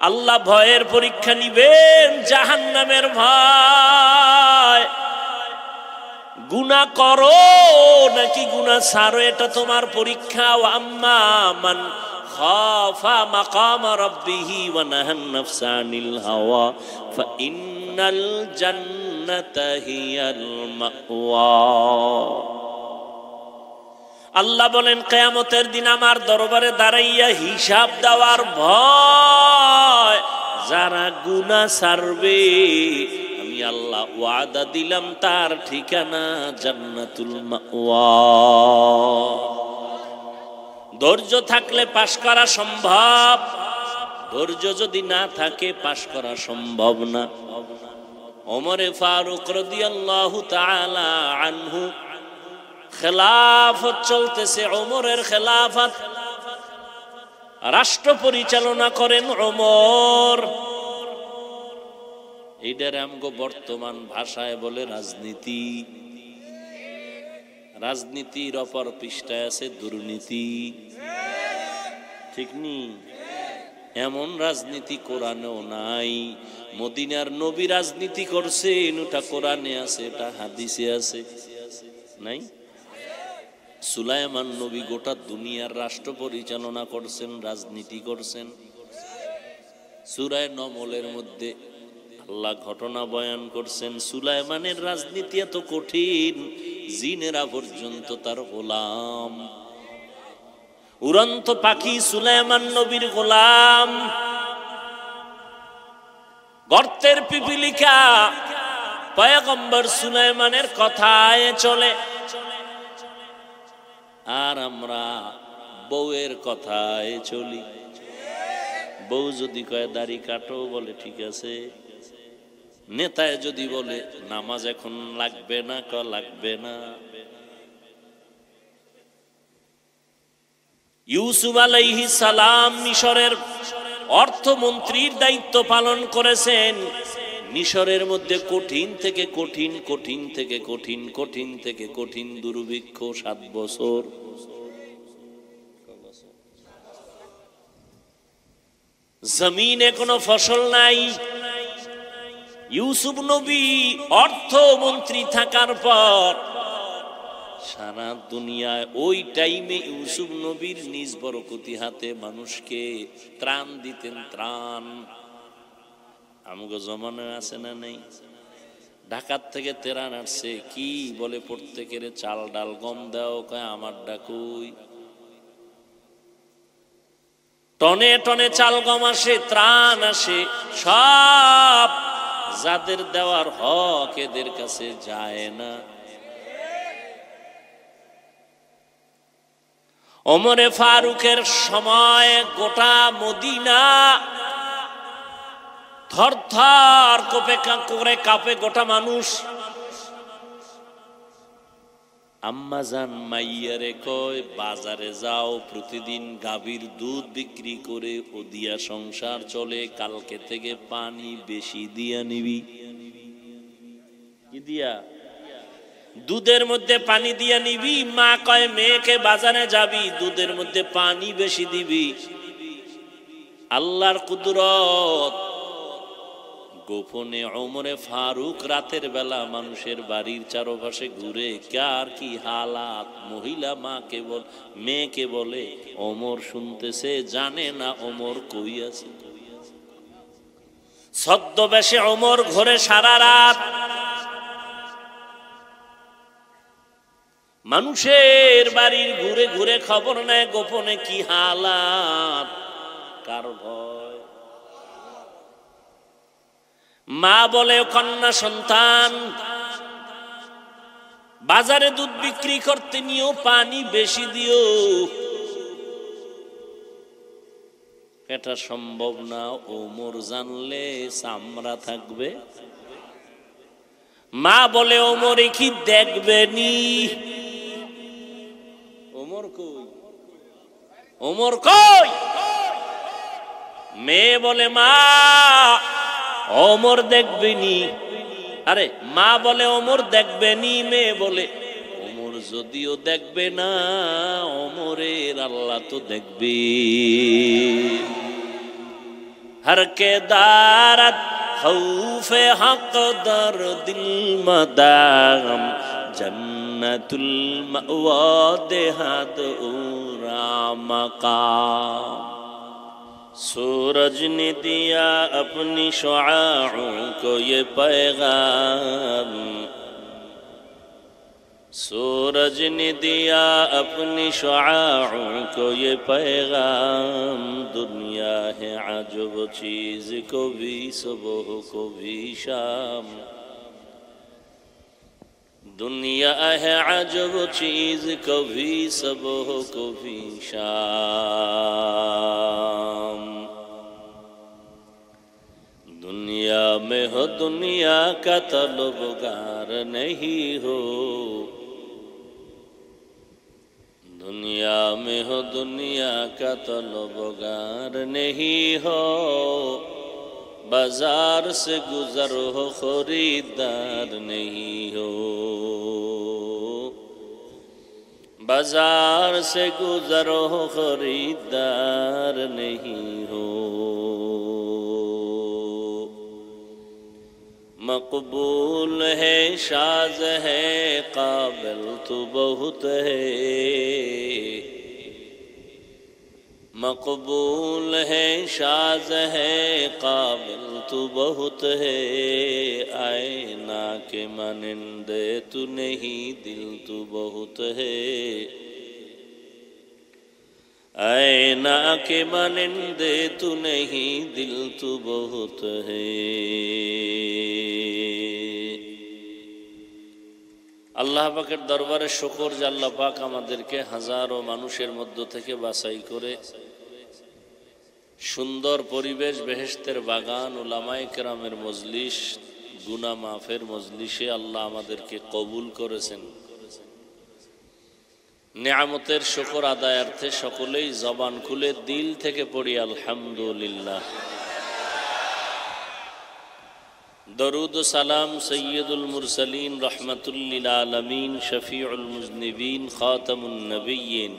আল্লাহ ভয়ের পরীক্ষা নিবেন, জাহান্নামের ভয়। গুনাহ করো নাকি গুনাহ ছাড়ো, এটা তোমার পরীক্ষা। আম্মা মান খাফা মাকাম রাব্বিহি ওয়া নাহান নাফসা আনিল হাওয়া ফাইন্নাল জান্নাতা হিয়াল মাওয়া। আল্লাহ বলেন কিয়ামতের দিন আমার দরবারে দাঁড়াইয়া হিসাব দেওয়ার ভয় যারা গুনাহ ছাড়বে, আমি আল্লাহ ওয়াদা দিলাম তার ঠিকানা জান্নাতুল মাওয়া। ধৈর্য থাকলে পাশ করা সম্ভব, ধৈর্য যদি না থাকে পাশ করা সম্ভব না। ওমরে ফারুক রাদিয়াল্লাহু তাআলা আনহু খেলাফত চলতেছে, ওমরের খেলাফত, রাষ্ট্র পরিচালনা করেন ওমর। এইটার আমগো বর্তমান ভাষায় বলে রাজনীতি। রাজনীতির অপর পৃষ্ঠায় আছে দুর্নীতি, ঠিক নি? এমন রাজনীতি কোরআনেও নাই। মদিনার নবী রাজনীতি করছেন, ওটা কোরআনে আছে, এটা হাদিসে আছে, নাই? সুলাইমান নবী গোটা দুনিয়ার রাষ্ট্র পরিচালনা করছেন, রাজনীতি করছেন। সূরা নমলের মধ্যে আল্লাহ ঘটনা বয়ান করছেন, সুলাইমানের রাজনীতি এত কঠিন, জিনেরা পর্যন্ত তার গোলাম। উড়ন্ত পাখি সুলাইমান নবীর গোলাম, গর্তের পিপিলিকা পয়গম্বর সুলাইমানের কথায় চলে। আর আমরা বউয়ের কথায় চলি। বউ যদি কয় দাড়ি কাটো, বলে ঠিক আছে। নেতায় যদি বলে নামাজ এখন লাগবে না, লাগবে না। ইউসুফ আলাইহিস সালাম মিশরের অর্থমন্ত্রীর দায়িত্ব পালন করেছেন। মিশরের মধ্যে কঠিন থেকে কঠিন, কঠিন থেকে কঠিন, কঠিন থেকে কঠিন দুর্ভিক্ষ 7 বছর। জমিনে কোনো ফসল নাই। ইউসুফ নবী অর্থমন্ত্রী থাকার পর সারা দুনিয়ায় ওই টাইমে ইউসুফ নবীর নিজ বরকতি হাতে মানুষকে ত্রাণ দিতেন, ত্রাণ। আমগো জমানায় আছে না নেই? ঢাকার থেকে তেরান আসছে, কি বলে প্রত্যেকের চাল ডাল গম দাও, কয় আমার ডাকুই। টনে টনে চাল গম আসে, ত্রাণ আসে, সব যাদের দেওয়ার হক এদের কাছে যায় না। ওমরে ফারুকের সময় গোটা মদিনা থর থর করে কাঁপে গোটা মানুষ। আম্মাজান মাইয়ারে কয় বাজারে যাও, প্রতিদিন গাভীর দুধ বিক্রি করে ওদিয়া সংসার চলে, কালকে থেকে পানি বেশি দিয়া নিবি। কি দিয়া? দুধের মধ্যে পানি দিয়া নিবি। মা কয় মেয়েকে বাজারে যাবি, দুধের মধ্যে পানি বেশি দিবি। আল্লাহর কুদরত। গোপনে ওমরে ফারুক রাতের বেলা মানুষের বাড়ির চারপাশে ঘুরে কার কি হালাত, মহিলা মাকে বল, মেয়েকে বলে, ওমর শুনতেছে, জানে না ওমর কই আছে। ছদ্মবেশে ওমর ঘরে সারা রাত, মানুষের বাড়ির ঘুরে ঘুরে খবর নেয় গোপনে কি হালাত, কার ভয়। মা বলে কন্যা সন্তান, বাজারে দুধ বিক্রি করতে নিও, পানি বেশি দিও। এটা সম্ভব না, ওমর জানলে চামড়া থাকবে। মা বলে ওমর কি দেখবে নি? ওমর কই? ওমর কই? মেয়ে বলে মা ওমর দেখবেনি। আরে মা বলে ওমর দেখবেনি, মেয়ে বলে ওমর যদিও দেখবে না, ওমরের আল্লাহ তো দেখবে। ہر کے دارت خوف حق در دل مدام جنت المأوا دہت اورا مقام سورج نے دیا اپنی شعاعوں کو یہ پیغام سورج نے دیا اپنی شعاعوں کو یہ پیغام دنیا ہے عجب چیز کو بھی صبح کو بھی شام دنیا ہے عجب چیز کو بھی صبح کو بھی شام دنیا میں ہو دنیا کا طلبگار نہیں ہو دنیا میں ہو دنیا کا طلبگار نہیں ہو بازار سے گزر ہو خریدار نہیں ہو بازار سے گزر ہو خریدار نہیں ہو مقبول ہے شاذ ہے قابل تو بہت ہے مقبول ہے شاذ ہے قابل تو بہت ہے آئینہ کے مانندے تو نہیں دل تو بہت ہے آئینہ کے مانندے تو نہیں دل تو بہت ہے আল্লাহ পাকের দরবারে শুকর যে আল্লাহ পাক আমাদেরকে হাজারো মানুষের মধ্য থেকে বাছাই করে সুন্দর পরিবেশ বেহেশতের বাগান উলামায়ে কেরামের মজলিস গুনাহ মাফের মজলিসে আল্লাহ আমাদেরকে কবুল করেছেন নিয়ামতের শুকর আদায়ার্থে সকলেই জবান খুলে দিল থেকে পড়ি আলহামদুলিল্লাহ درود و سلام سید المرسلین رحمت للعالمین شفیع المذنبین خاتم النبیین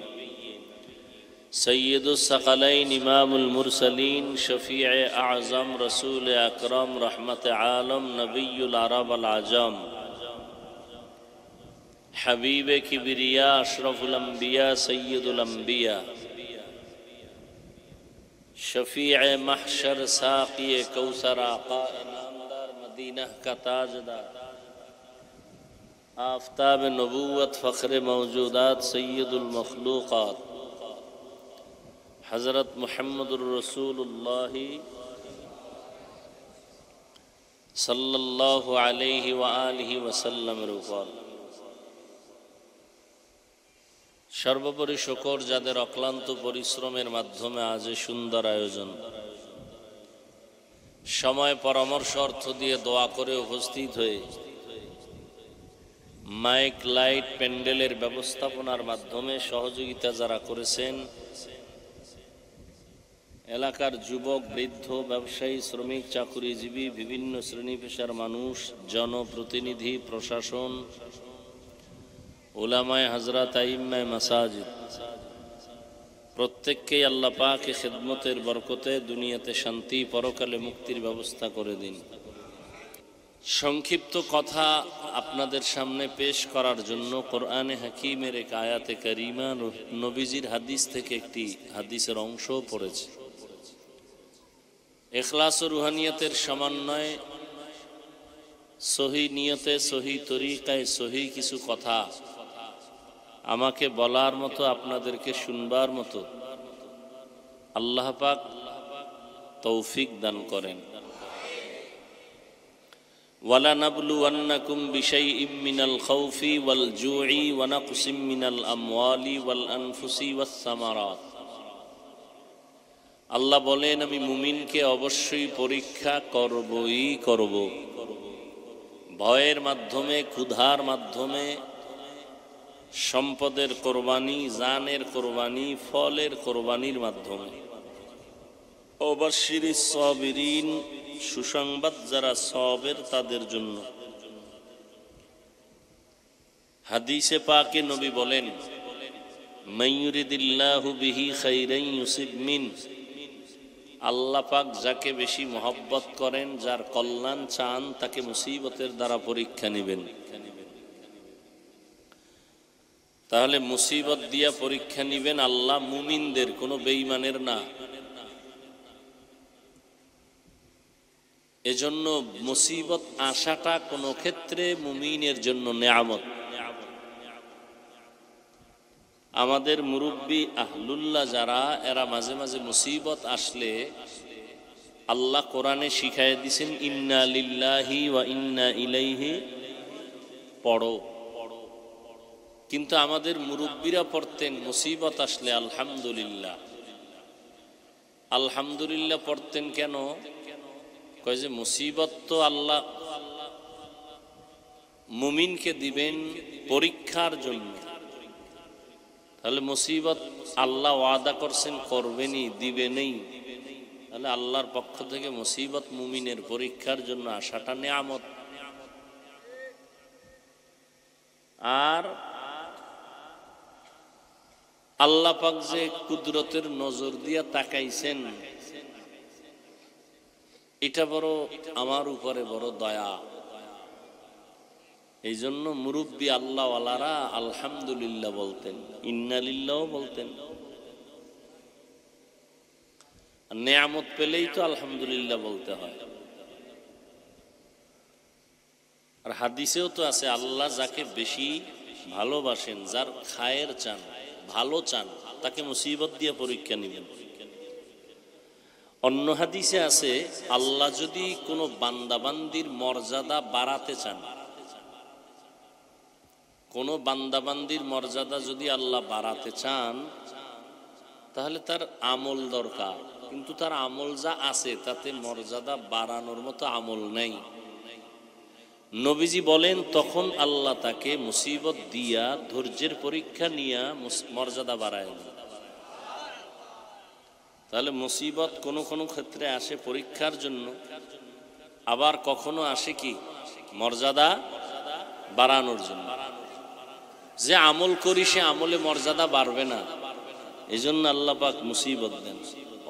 سید الثقلین امام المرسلین شفیع اعظم رسول اکرم رحمت عالم نبی العرب العجم حبیب کبریا اشرف الانبیاء سید الانبیاء شفیع محشر ساقی کوثر آقا مدینہ کا تاجدار آفتاب نبوت فخر موجودات سید المخلوقات حضرت محمد الرسول اللہ صلی اللہ علیہ وآلہ وسلم رفال সর্বোপরি শুকর যাদের অক্লান্ত পরিশ্রমের মাধ্যমে আজ সুন্দর আয়োজন সময় পরামর্শ অর্থ দিয়ে দোয়া করে উপস্থিত হয়ে মাইক লাইট প্যান্ডেলের ব্যবস্থাপনার মাধ্যমে সহযোগিতা যারা করেছেন এলাকার যুবক বৃদ্ধ ব্যবসায়ী শ্রমিক চাকুরিজীবী বিভিন্ন শ্রেণী পেশার মানুষ জনপ্রতিনিধি প্রশাসন উলামায়ে হযরত আইম্মায়ে মাসাজিদ প্রত্যেককেই আল্লাহ পাক খিদমতের বরকতে দুনিয়াতে শান্তি পরকালে মুক্তির ব্যবস্থা করে দিন সংক্ষিপ্ত কথা আপনাদের সামনে পেশ করার জন্য কোরআনে হাকিমের এক আয়াতে কারিমা নবীজির হাদিস থেকে একটি হাদিসের অংশ পড়েছে ইখলাস ও রুহানিয়তের সমন্বয়ে সহি নিয়তে সহি তরিকায় সহি কিছু কথা আমাকে বলার মতো আপনাদেরকে শুনবার মতো আল্লাহ পাক তৌফিক দান করেন ওয়ালা নাবলুওয়ান্নাকুম বিশাইইম মিনাল খাউফি ওয়াল জুই ওয়া নাকসিম মিনাল আমওয়ালি ওয়াল আনফুসি ওয়াস সামারাত আল্লাহ বলেন আমি মুমিনকে অবশ্যই পরীক্ষা করবই করব ভয়ের মাধ্যমে ক্ষুধার মাধ্যমে সম্পদের কোরবানি জানের কোরবানি ফলের কোরবানির মাধ্যমে ওয়াবাশশিরিস সাবিরিন সুসংবাদ যারা সবের তাদের জন্য হাদিসে পাকে নবী বলেন মাইয়ুরিদিল্লাহু বিহি খাইরান ইউসিব মিন আল্লাহ পাক যাকে বেশি মহব্বত করেন, যার কল্যাণ চান, তাকে মুসিবতের দ্বারা পরীক্ষা নেবেন। তাহলে মুসিবত দিয়া পরীক্ষা নিবেন আল্লাহ মুমিনদের, কোনো বেঈমানের না। এজন্য মুসিবত আসাটা কোনো ক্ষেত্রে মুমিনের জন্য নেয়ামত। আমাদের মুরব্বী আহলুল্লাহ যারা, এরা মাঝে মাঝে মুসিবত আসলে আল্লাহ কোরআনে শিখাইয়া দিছেন ইন্না লিল্লাহি ওয়া ইন্না ইলাইহি পড়ো। কিন্তু আমাদের মুরব্বীরা পড়তেন মুসিবত আসলে আলহামদুলিল্লাহ। আলহামদুলিল্লাহ পড়তেন কেন? কয় যে মুসিবত তো আল্লাহ মুমিনকে দিবেন পরীক্ষার জন্য। তাহলে মুসিবত আল্লাহ ওয়াদা করছেন করবেনই, দিবেনই। তাহলে আল্লাহর পক্ষ থেকে মুসিবত মুমিনের পরীক্ষার জন্য আসাটা নেয়ামত। আর আল্লাহ পাক যে কুদরতের নজর দিয়া তাকাইছেন, এটা বড় আমার উপরে বড় দয়া। এই জন্য মুরব্বী আল্লাহওয়ালারা আলহামদুলিল্লাহ বলতেন, ইন্নালিল্লাহ বলতেন। নেয়ামত পেলেই তো আলহামদুলিল্লাহ বলতে হয়। আর হাদিসেও তো আছে আল্লাহ যাকে বেশি ভালোবাসেন, যার খায়ের চান, ভালো চান, তাকে মুসিবত দিয়ে পরীক্ষা নেবেন। অন্য হাদিসে আছে আল্লাহ যদি কোনো বান্দাবান্দির মর্যাদা বাড়াতে চান, কোনো বান্দাবান্দির মর্যাদা যদি আল্লাহ বাড়াতে চান, তাহলে তার আমল দরকার। কিন্তু তার আমল যা আছে তাতে মর্যাদা বাড়ানোর মতো আমল নেই। নবীজি বলেন তখন আল্লাহ তাকে মুসিবত দিয়া, ধৈর্যের পরীক্ষা নিয়া মর্যাদা বাড়ায় দেন। তাহলে মুসিবত কোনো কোনো ক্ষেত্রে আসে পরীক্ষার জন্য, আবার কখনো আসে কি মর্যাদা বাড়ানোর জন্য। যে আমল করি সে আমলে মর্যাদা বাড়বে না, এই জন্য আল্লাহ পাক মুসিবত দেন।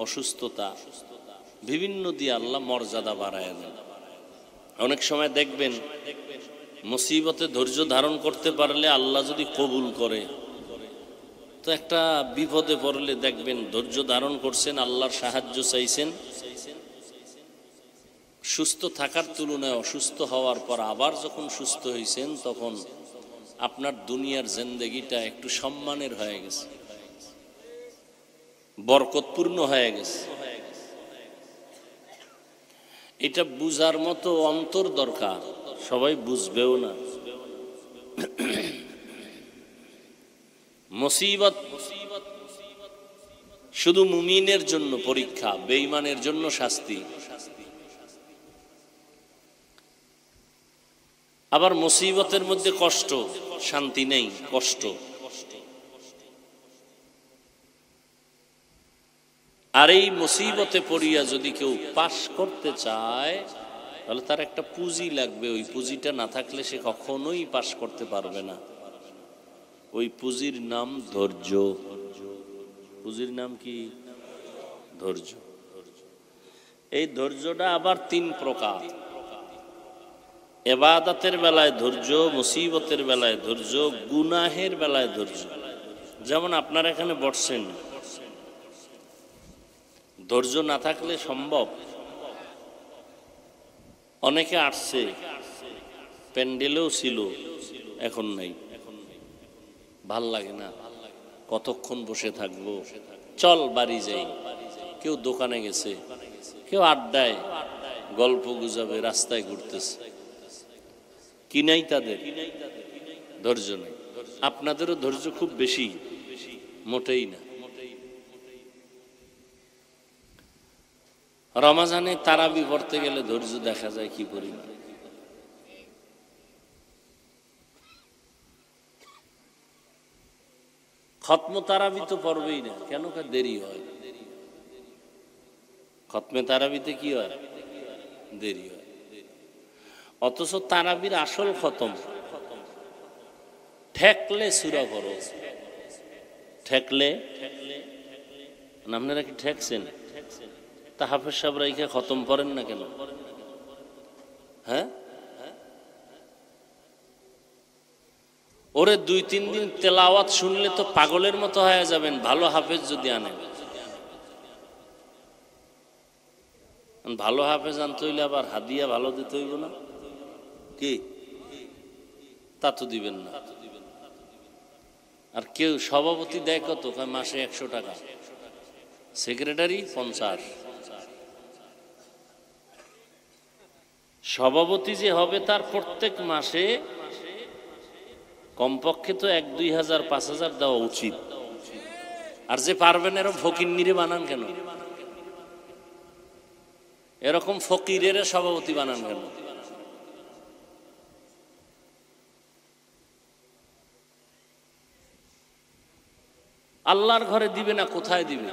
অসুস্থতা বিভিন্ন দিয়ে আল্লাহ মর্যাদা বাড়ায় দেন। অনেক সময় দেখবেন মুসিবতে ধৈর্য ধারণ করতে পারলে আল্লাহ যদি কবুল করে, তো একটা বিপদে পড়লে দেখবেন ধৈর্য ধারণ করছেন, আল্লাহর সাহায্য চাইছেন, সুস্থ থাকার তুলনায় অসুস্থ হওয়ার পর আবার যখন সুস্থ হয়েছেন, তখন আপনার দুনিয়ার জিন্দেগিটা একটু সম্মানের হয়ে গেছে, বরকতপূর্ণ হয়ে গেছে। এটা বুঝার মতো অন্তর দরকার, সবাই বুঝবেও না। মুসিবত শুধু মুমিনের জন্য পরীক্ষা, বেঈমানের জন্য শাস্তি। আবার মুসিবতের মধ্যে কষ্ট, শান্তি নেই, কষ্ট। আর এই মুসিবতে পড়িয়া যদি কেউ পাশ করতে চায়, তাহলে তার একটা পুঁজি লাগবে। ওই পুঁজিটা না থাকলে সে কখনোই পাশ করতে পারবে না। ওই পুঁজির নাম ধৈর্য। পুঁজির নাম কি? ধৈর্য। এই ধৈর্যটা আবার তিন প্রকার। ইবাদতের বেলায় ধৈর্য, মুসিবতের বেলায় ধৈর্য, গুনাহের বেলায় ধৈর্য। যেমন আপনারা এখানে বসছেন, ধৈর্য না থাকলে সম্ভব? অনেকে আসছে, প্যান্ডেলেও ছিল, এখন নাই, ভাল লাগে না, কতক্ষণ বসে থাকবো, চল বাড়ি যাই। কেউ দোকানে গেছে, কেউ আড্ডায় গল্প গুজবে রাস্তায় ঘুরতেছে। কি নাই তাদের? ধৈর্য নেই। আপনাদেরও ধৈর্য খুব বেশি? মোটেই না। রমাজানে তারাবি পড়তে গেলে ধৈর্য দেখা যায় কি পরিমাণ। খতম তারাবি তো পড়বেই না, কেন? দেরি হয়। খতমে তারাবিতে কি হয়? দেরি হয়। অথচ তারাবির আসল খতম ঠেকলে সূরা পড়ো। ঠেকলে, আপনারা কি ঠেকছেন? তা হাফেজ সাহেব রাইখা খতম পড়েন না কেন? হ্যাঁ, ওরে 2-3 দিন তেলাওয়াত শুনলে তো পাগলের মতো হয়ে যাবেন, ভালো হাফেজ যদি আনেন। ভালো হাফেজ আনতে হইলে আবার হাদিয়া ভালো দিতে হইব না কি? তা তো দিবেন না। আর কেউ সভাপতি দেয় কত? মাসে 100 টাকা, সেক্রেটারি 50। সভাপতি যে হবে তার প্রত্যেক মাসে কমপক্ষে তো 1-2 হাজার 5 হাজার দেওয়া উচিত। আর যে পারবেন এরকম ফকিন্নিরে বানান কেন? এরকম ফকিরের সভাপতি বানান কেন? আল্লাহর ঘরে দিবে না, কোথায় দিবে?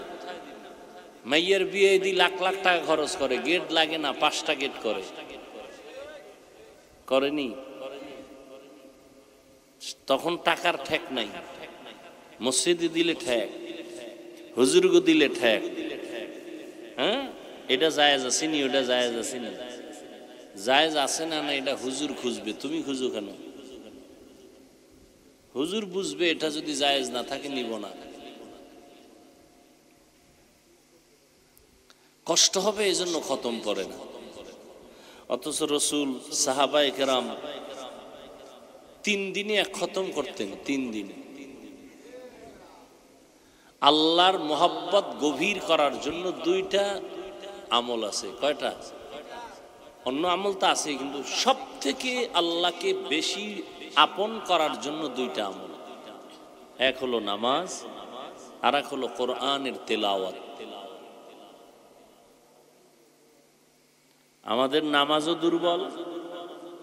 মাইয়ের বিয়ে দি লাখ লাখ টাকা খরচ করে, গেট লাগে না, 5টা গেট করেনি। তখন টাকার ঠেক নাই। মসজিদে দিলে ঠেক, হুজুরগো দিলে ঠেক। হ্যাঁ, এটা জায়েজ আছে নি? ওটা জায়েজ আছে নি? জায়েজ আছে না? না, এটা হুজুর খুঁজবে, তুমি খুঁজো কেন? হুজুর বুঝবে এটা যদি জায়েজ না থাকে নিব না। কষ্ট হবে, এই জন্য খতম করে না। অথচ রসুল, সাহাবায়ে কেরাম 3 দিনে 1 খতম করতেন। 3 দিনে আল্লাহর মোহাব্বত গভীর করার জন্য 2টা আমল আছে। কয়টা? অন্য আমল তো আছে, কিন্তু সব থেকে আল্লাহকে বেশি আপন করার জন্য 2টা আমল। এক হলো নামাজ, আর এক হলো কোরআনের তেলাওয়াত। আমাদের নামাজও দুর্বল,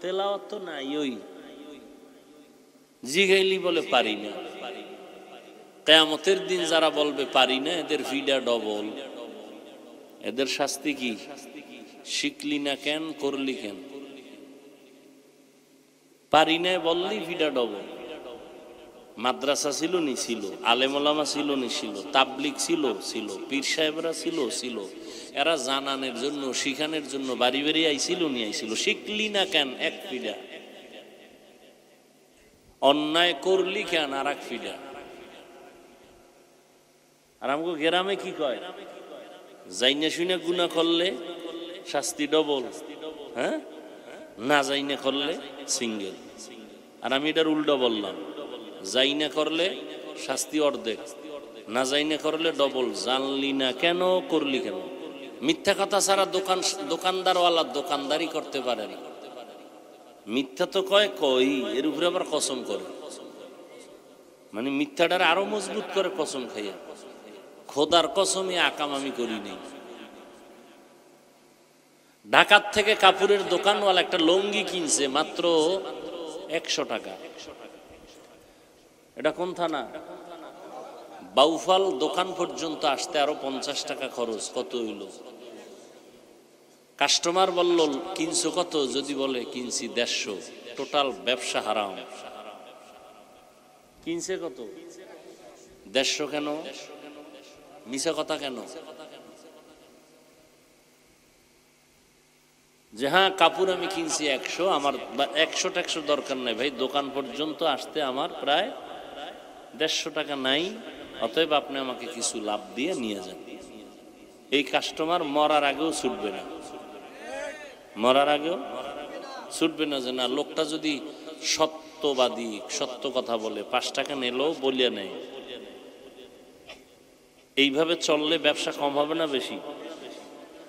তেলাওয়াত তো নাই। ওই জিগাইলি বলে পারি না। কিয়ামতের দিন যারা বলবে পারি না, এদের ফিডা ডবল। এদের শাস্তি কি? শিখলি না কেন, করলি কেন? পারি না বললি ফিডা ডবল। মাদ্রাসা ছিল নি? ছিল। আলেম ওলামা ছিল নি? ছিল। তাবলিগ ছিল? ছিল। পীর সাহেবরা ছিল? ছিল। এরা জানানোর জন্য, শিখানোর জন্য বাড়ি বাড়ি আইছিল নি? আইছিল। শিখলি না কেন, 1 ফিডা। অন্যায় করলি কেন, আর 1 ফিডা। আর আমাকে গ্রামে কি কয়? যাইনা শুনে গুনাহ করলে শাস্তি ডবল, হ্যাঁ, না যাইনা করলে সিঙ্গেল। আর আমি এটার উল্টো বললাম, যাইনা করলে শাস্তি অর্ধেক, না যাইনা করলে ডবল। জানলি না কেন, করলি কেন? মিথ্যা কথা ছাড়া দোকানদারওয়ালা দোকানদারি করতে পারে না। মিথ্যা তো কই, এর উপরে আবার কসম করে, মানে মিথ্যাটার আরো মজবুত করে কসম খাইয়া। খোদার কসমে আকাম আমি করি নেই। ঢাকার থেকে কাপড়ের দোকানওয়ালা একটা লুঙ্গি কিনছে মাত্র 100 টাকা। এটা কোন থানা? বাউফল। দোকান পর্যন্ত আসতে আরো 50 টাকা খরচ। কত হইল? কাস্টমার বলল কিনছো কত? যদি বলে কিনছি 150, টোটাল ব্যবসা হারাম। কিনছে কত? 150 কেন? মিছা কথা কেন? যে হ্যাঁ কাপড় আমি কিনছি 100, আমার 100 দরকার নাই ভাই, দোকান পর্যন্ত আসতে আমার প্রায় 150 টাকা নাই, অতএব আপনি আমাকে কিছু লাভ দিয়ে নিয়ে যান। এই কাস্টমার মরার আগেও ছুটবে না, মরার আগেও ছুটবে না। যে না, লোকটা যদি সত্যবাদী, সত্য কথা বলে, 5 টাকা নিলেও বলিয়া নেয়। এইভাবে চললে ব্যবসা কম হবে না বেশি?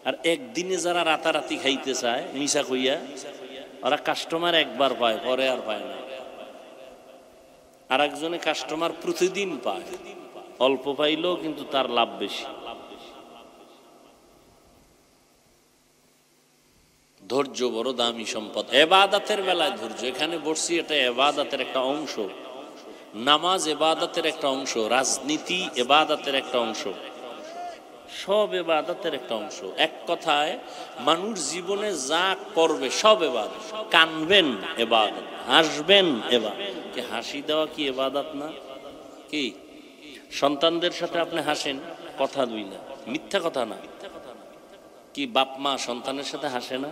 আর একদিনে যারা রাতারাতি খাইতে চায় মিছা কইয়া, ওরা কাস্টমার একবার পায়, পরে আর পায় না। আর একজনে কাস্টমার প্রতিদিন পায়, অল্প পাইলেও কিন্তু তার লাভ বেশি। ধৈর্য বড় দামি সম্পদ। ইবাদতের বেলায় ধৈর্য। এখানে বসছি, এটা ইবাদতের একটা অংশ। নামাজ ইবাদতের একটা অংশ, রাজনীতি ইবাদতের একটা অংশ, সব ইবাদতের একটা অংশ। এক কথায় মানুষ জীবনে যা করবে সব ইবাদত। কানবেন ইবাদত, হাসবেন ইবাদত। কি হাসি দেওয়া কি ইবাদত না? কি সন্তানদের সাথে আপনি হাসেন, কথা দুই না, মিথ্যা কথা না, কি বাপ মা সন্তানের সাথে হাসে না?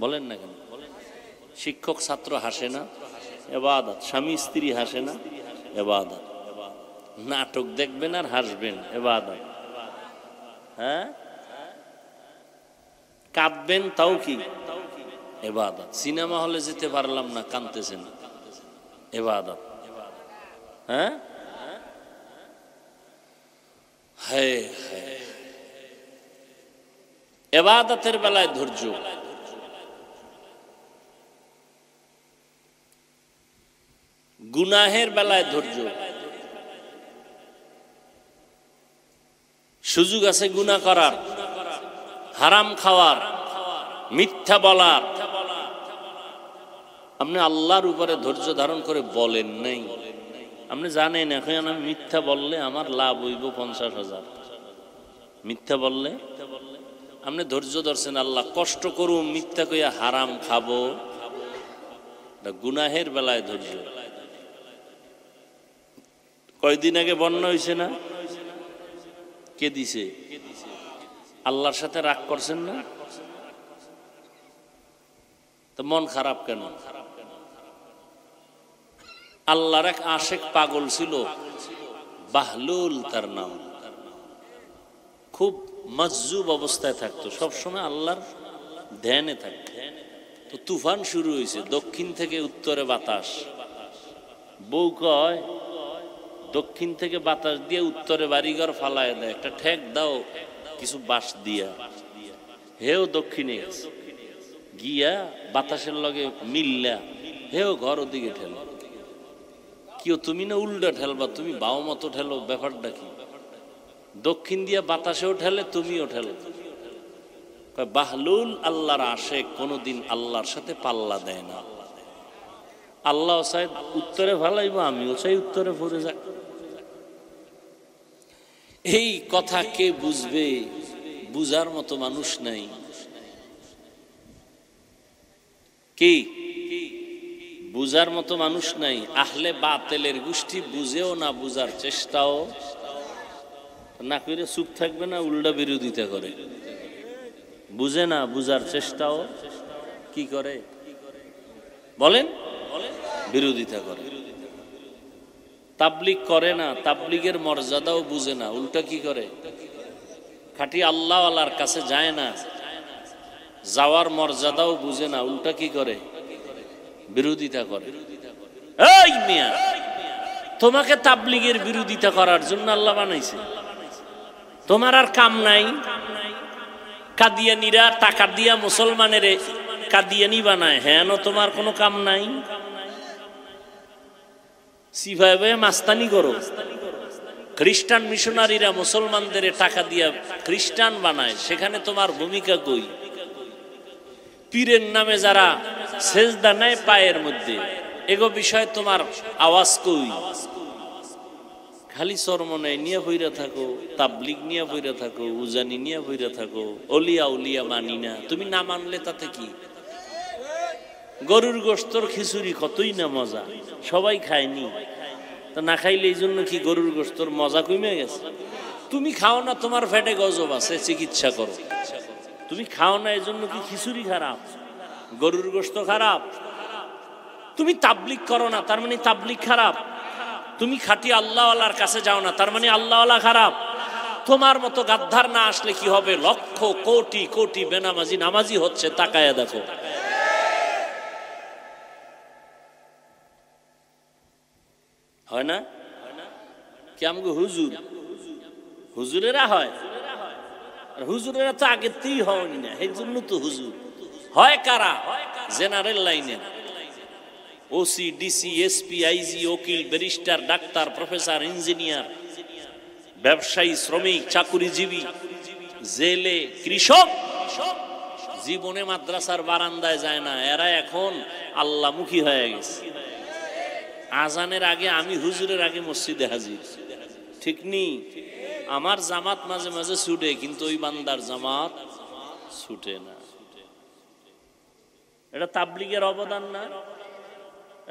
বলেন না কেন? শিক্ষক ছাত্র হাসে না? ইবাদত। স্বামী স্ত্রী হাসে না? ইবাদত। নাটক দেখবেন আর হাসবেন, ইবাদত। হ্যাঁ, কাঁদবেন তাও কি ইবাদত। সিনেমা হলে যেতে পারলাম না, কাঁদতেছেন, ইবাদত। হ্যাঁ, হ্যাঁ, ইবাদতের বেলায় ধৈর্য, গুনাহের বেলায় ধৈর্য। সুযোগ আছে গুনাহ করার, হারাম খাওয়ার, মিথ্যা বলার, আপনি আল্লাহর উপরে ধৈর্য ধারণ করে বলেন নাই। আপনি জানেন এখন আমি মিথ্যা বললে আমার লাভ হইব 50,000। মিথ্যা বললে আপনি ধৈর্য ধরছেন, আল্লাহ কষ্ট করুন, মিথ্যা কইয়া হারাম খাবো। গুনাহের বেলায় ধৈর্য। কয়দিন আগে বন্যা হয়েছে না? কে দিছে? আল্লাহর সাথে রাগ করছেন না? তো মন খারাপ কেন? আল্লাহর এক আশেক পাগল ছিল, বাহলুল তার নাম। খুব মজজুব অবস্থায় থাকতো, সবসময় আল্লাহর ধ্যানে থাকতো। তো তুফান শুরু হয়েছে, দক্ষিণ থেকে উত্তরে বাতাস। বউ কয় দক্ষিণ থেকে বাতাস দিয়ে উত্তরে বাড়িঘর ফালায় দেয়, একটা ঠেক দাও কিছু বাঁশ দিয়া। হেও দক্ষিণে গিয়া বাতাসের লগে মিললা, হেও ঘর ওদিকে ঠেল। কেউ তুমি না উল্টা ঠেলবা, তুমি বাও মতো ঠেলো, ব্যাপারটা কি? দক্ষিণ দিয়া বাতাসেও ঠেলে, তুমিও ঠেলো। বাহলুল আল্লাহর আশেক কোনোদিন আল্লাহর সাথে পাল্লা দেয় না। আল্লাহ চাই উত্তরে ভালাইব, আমিও চাই উত্তরে পড়ে যাক। এই কথা কে বুঝবে? বুঝার মতো মানুষ নাই। কি বুঝার মতো মানুষ নাই? আহলে বাতেলের গোষ্ঠী বুঝেও না, বুঝার চেষ্টাও না করে চুপ থাকবে না, উল্টা বিরোধিতা করে। বুঝে না, বুঝার চেষ্টাও কি করে বলেন? বিরোধিতা করে। তাবলিগ করে না, তাবলিগের মর্যাদাও বুঝে না, উল্টা কি করে? খাঁটি আল্লাহ আল্লাহর কাছে যায় না, যাওয়ার মর্যাদাও বুঝে না, উল্টা কি করে? বিরোধিতা করে। এই মিয়া, তোমাকে তাবলিগের বিরোধিতা করার জন্য আল্লাহ বানাইছে। তোমার আর কাম নাই? কাদিয়ানীরা টাকা দিয়া মুসলমানের কাদিয়ানি বানায়, হ্যাঁ তোমার কোনো কাম নাই? সিভাবে মাস্তানি করো। খ্রিস্টান মিশনারিরা মুসলমানদের টাকা দিয়া খ্রিস্টান বানায়, সেখানে তোমার ভূমিকা কই? পীরের নামে যারা সেজদা নেয় পায়ের মধ্যে, এগো বিষয় তোমার আওয়াজ কই? খালি চরমনাই নিয়ে বইরা থাকো, তাবলিগ নিয়ে বইরা থাকো, উজানি নিয়ে বইরা থাকো, অলিয়া উলিয়া মানি না। তুমি না মানলে তাতে কি? গরুর গোশতর খিচুড়ি কতই না মজা, সবাই খায়নি। তা না খাইলে এই জন্য কি গরুর গোশতর মজা কমে গেছে? তুমি খাও না, তোমার পেটে গজব আছে, চিকিৎসা করো। তুমি খাও না এই জন্য কি খিচুড়ি খারাপ, গরুর গোশত খারাপ? তুমি তাবলিগ করো না তার মানে তাবলিগ খারাপ? তুমি খাঁটি আল্লাহওয়ালার কাছে যাও না তার মানে আল্লাহওয়ালা খারাপ? তোমার মতো গাদ্দার না আসলে কি হবে? লক্ষ কোটি কোটি বেনামাজি নামাজি হচ্ছে, তাকায়া দেখো। হয় না? কি আমগো হুজুর, হুজুরেরা হয়, হুজুরেরা তো আগেতেই হয়নি না, এই জন্য তো হুজুর হয়। কারা? জেনারেল লাইনে ওসি, ডিসি, এসপি, আইজি, উকিল, ব্যারিস্টার, ডাক্তার, প্রফেসর, ইঞ্জিনিয়ার, ব্যবসায়ী, শ্রমিক, চাকুরিজীবী, জেলে, কৃষক। জীবনে মাদ্রাসার বারান্দায় যায় না, এরা এখন আল্লাহমুখী হয়ে গেছে। আজানের আগে আমি হুজুরের আগে মসজিদে হাজির, ঠিক নেই? আমার জামাত মাঝে মাঝে ছুটে, কিন্তু ওই বান্দার জামাত ছুটে না। এটা তাবলিগের অবদান না?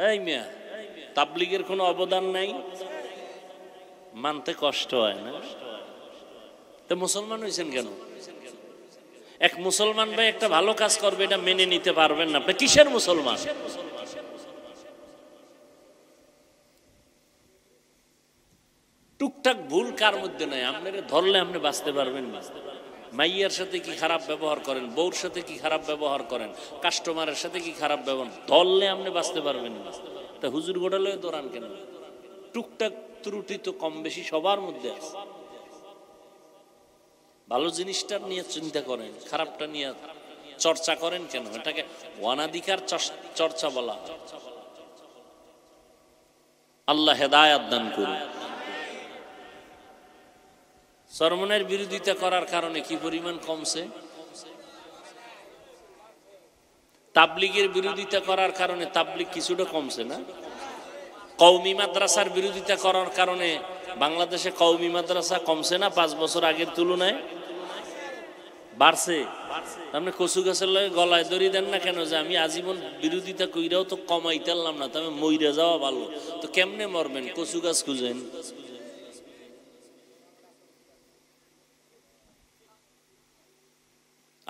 এই মিয়া, তাবলিগের কোনো অবদান নাই? মানতে কষ্ট হয় না? তো মুসলমান হয়েছেন কেন? এক মুসলমান ভাই একটা ভালো কাজ করবে, এটা মেনে নিতে পারবেন না। আপনি কিসের মুসলমান? টুকটাক ভুল কার মধ্যে নাই? আপনারা ধরলে আপনি বাঁচতে পারবেন না। মাইয়ার সাথে কি খারাপ ব্যবহার করেন, বউর সাথে কি খারাপ ব্যবহার করেন, কাস্টমারের সাথে কি খারাপ ব্যবহার, ধরলে আপনি বাঁচতে পারবেন না। তা হুজুর গোড়ালে দৌড়ান কেন? টুকটাক ত্রুটি তো কম বেশি সবার মধ্যে আছে। ভালো জিনিসটা নিয়ে চিন্তা করেন, খারাপটা নিয়ে চর্চা করেন কেন? এটাকে অনাধিকার চর্চা বলা হয়। আল্লাহ হেদায়েত দান করুন। সরমনের বিরোধিতা করার কারণে কি পরিমাণ কমছে? তাবলিগের বিরোধিতা করার কারণে তাবলিগ কিছুটা কমছে না? কওমি মাদ্রাসার বিরোধিতা করার কারণে বাংলাদেশে কওমি মাদ্রাসা কমছে না 5 বছর আগের তুলনায়? বাড়ছে। আপনি কচু গাছের লগে গলায় দড়ি দেন না কেন? যে আমি আজীবন বিরোধিতা কইরাও তো কমাইতে পারলাম না, তবে মইরা যাওয়া ভালো। তো কেমনে মরবেন? কচু গাছ খুঁজেন।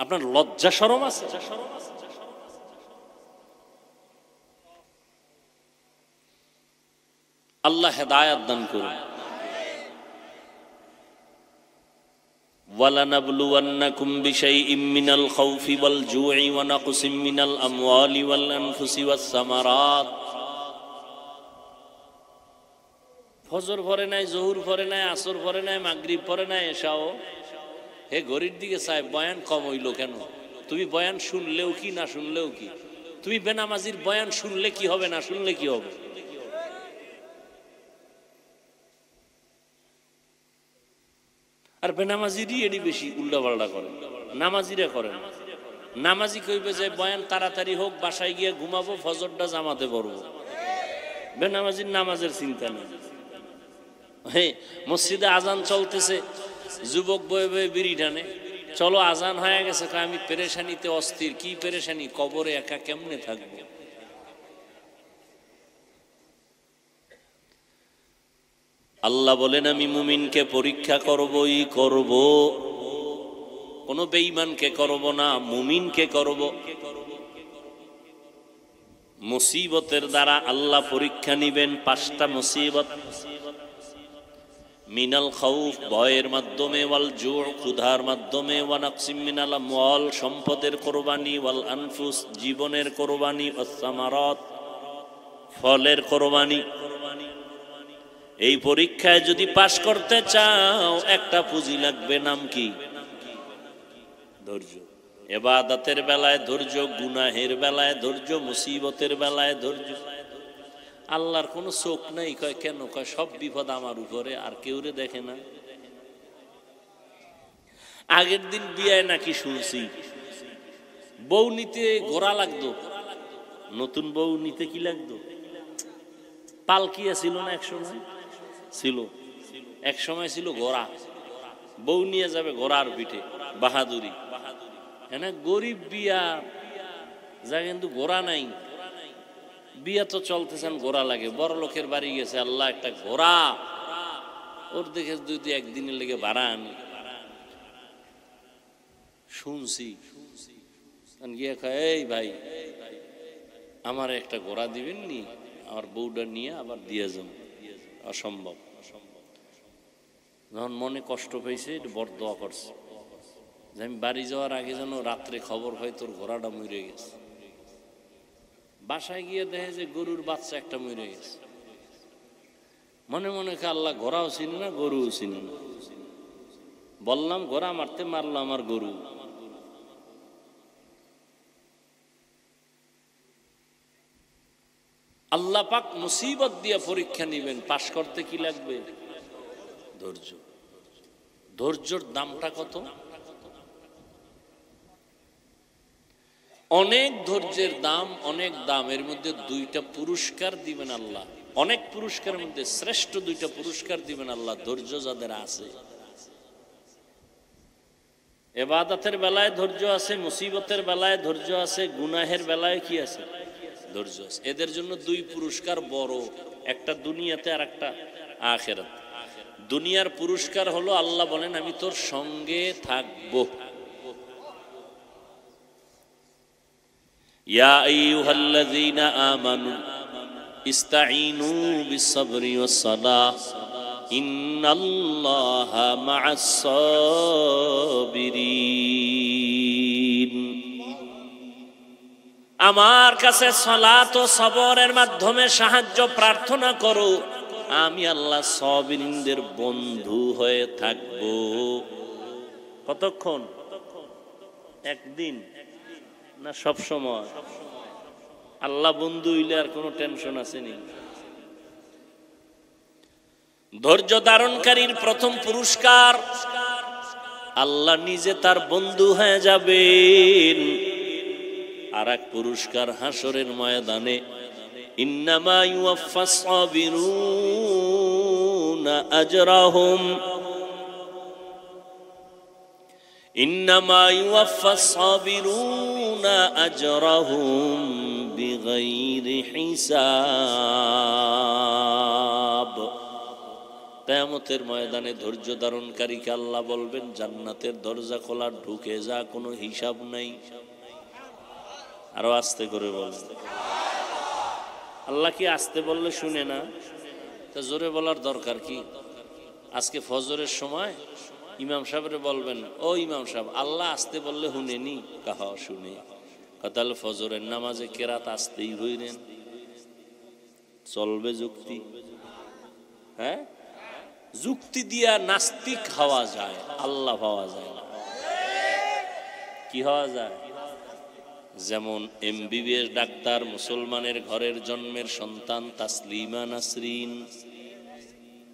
আপনার লজ্জা শরম আছে? আল্লাহ হেদায়েত দান করুন। وَلَنَبْلُوَنَّكُمْ بِشَيْءٍ مِّنَ الْخَوْفِ وَالْجُوعِ وَنَقْصٍ مِّنَ الْأَمْوَالِ وَالْأَنفُسِ وَالثَّمَرَاتِ। ফজর পড়ে নাই, জোহর পড়ে নাই, আসর পড়ে নাই, মাগরিব পড়ে নাই, এশাও। হে ঘড়ির দিকে চাই, বয়ান কম হইল কেন? তুমি বয়ান শুনলেও কি, না শুনলেও কি? তুমি বেনামাজির বয়ান শুনলে কি হবে, না শুনলে কি হবে? আর বেনামাজিরই এডি বেশি উল্টাপাল্টা করেন, নামাজিরা করেন। নামাজি কইবে যে বয়ান তাড়াতাড়ি হোক, বাসায় গিয়ে ঘুমাবো, ফজরটা জামাতে পড়বো। বেনামাজির নামাজের চিন্তা নেই। হ্যাঁ, মসজিদে আজান চলতেছে, যুবক বয়ে বয়ে বিড়ি টানে। চলো আজান হয়ে গেছে, আমি পেরেশানিতে অস্থির। কি পেরেশানি? কবরে একা কেমনে থাকবো? আল্লাহ বলেন আমি মুমিনকে পরীক্ষা করবই করব, কোন বেঈমানকে করব না, মুমিনকে করব। মুসিবতের দ্বারা আল্লাহ পরীক্ষা নিবেন। 5টা মুসিবত। মিনাল খাউফ, ভয়ের মাধ্যমে, ওয়াল জু', ক্ষুধার মাধ্যমে, ওয়া নাকসিম মিনাল আমওয়াল, সম্পদের কোরবানি, ওয়াল আনফুস, জীবনের কোরবানি, ওয়াস সামারাত, ফলের কোরবানি। এই পরীক্ষায় যদি পাশ করতে চাও, একটা পুঁজি লাগবে, নাম কি? ধৈর্য। ইবাদতের বেলায় ধৈর্য, গুনাহের বেলায় ধৈর্য, মুসিবতের বেলায় ধৈর্য। আল্লাহর কোনো চোখ নাই। কয় কেন? কয় সব বিপদ আমার উপরে, আর কেউরে দেখে না। আগের দিন বিয়ায় নাকি শুনছি বউ নিতে ঘোড়া লাগতো। নতুন বউ নিতে কি লাগতো? পালকি ছিল না? এক সময় ছিল, এক সময় ছিল ঘোড়া। বউ নিয়ে যাবে ঘোড়ার পিঠে, বাহাদুরি। হ্যাঁ, গরিব বিয়া যা, কিন্তু ঘোড়া নাই। বিয়া তো চলতেছেন, ঘোড়া লাগে। বড় লোকের বাড়ি গেছে, আল্লাহ একটা ঘোড়া ওর দেখে যদি একদিনের লেগে ভাড়া আনি। শুনছি গিয়ে কয়, এই ভাই আমার একটা ঘোড়া দিবেন নি? আমার বউটা নিয়ে আবার দিয়ে যান। অসম্ভব। যখন মনে কষ্ট পেয়েছে, একটু বড় দোয়া করছে যে আমি বাড়ি যাওয়ার আগে যেন রাত্রে খবর হয় তোর ঘোড়াটা মরে গেছে। বাসায় গিয়ে দেখে যে গরুর বাচ্চা একটা মরে গেছে। মনে মনে আল্লাহ ঘোড়াও চিনি না, গরুও চিনি না। বললাম ঘোড়া মারতে, মারলো আমার গরু। আল্লাহ পাক মুসিবত দিয়ে পরীক্ষা নিবেন। পাশ করতে কি লাগবে? ধৈর্য। ধৈর্যর দামটা কত? অনেক ধৈর্যের দাম, অনেক দাম। এর মধ্যে 2টা পুরস্কার দিবেন আল্লাহ। অনেক পুরস্কারের মধ্যে শ্রেষ্ঠ 2টা পুরস্কার দিবেন আল্লাহ ধৈর্য যাদের আছে। ইবাদতের বেলায় ধৈর্য আছে, মুসিবতের বেলায় ধৈর্য আছে, গুনাহের বেলায় কি আছে? ধৈর্য আছে। এদের জন্য 2 পুরস্কার বড়, একটা দুনিয়াতে আর একটা আখিরাতে। দুনিয়ার পুরস্কার হলো আল্লাহ বলেন আমি তোর সঙ্গে থাকবো। ইয়া আইয়ুহাল্লাযীনা আমানু ইসতাঈনু বিস-সাবরি ওয়াস-সালাহ ইন্নাল্লাহা মা'আস-সাবিরিন। আমার কাছে সালাত ও সবরের মাধ্যমে সাহায্য প্রার্থনা করো, আমি আল্লাহ সাবিরিনদের বন্ধু হয়ে থাকব। কতক্ষণ? একদিন না সব সময়? আল্লাহ বন্ধু হইলে আর কোনো টেনশন আসেনি? ধৈর্য ধারণকারীর প্রথম পুরস্কার, আল্লাহ নিজে তার বন্ধু হয়ে যাবেন। আর এক পুরস্কার হাসরের ময়দানে, ইন্নামা ইউওয়াফাস সাবিরুনা আজরাহুম ইন্নামা ইউওয়াফাস সাবিরুনা আজরাহুম বিগাইরি হিসাব। কিয়ামতের ময়দানে ধৈর্য ধারণকারীকে আল্লাহ বলবেন, জান্নাতের দরজা খোলা, ঢুকে যা, কোনো হিসাব নাই। আরো আস্তে করে বলবেন। আল্লাহ কি আস্তে বললে শুনে না? তা জোরে বলার দরকার কি? আজকে ফজরের সময় ইমাম সাহেবরে বলবেন, ও ইমাম সাহেব, আল্লাহ আস্তে বললে শুনেনি? কাহা শুনে। তাহলে ফজরের নামাজে কেরাত আসতেই হইলেন, চলবে যুক্তি? হ্যাঁ, যুক্তি দিয়া নাস্তিক হওয়া যায়, আল্লাহ হওয়া যায় না। কি হওয়া যায়? যেমন এমবিবিএস ডাক্তার, মুসলমানের ঘরের জন্মের সন্তান তাসলিমা নাসরিন,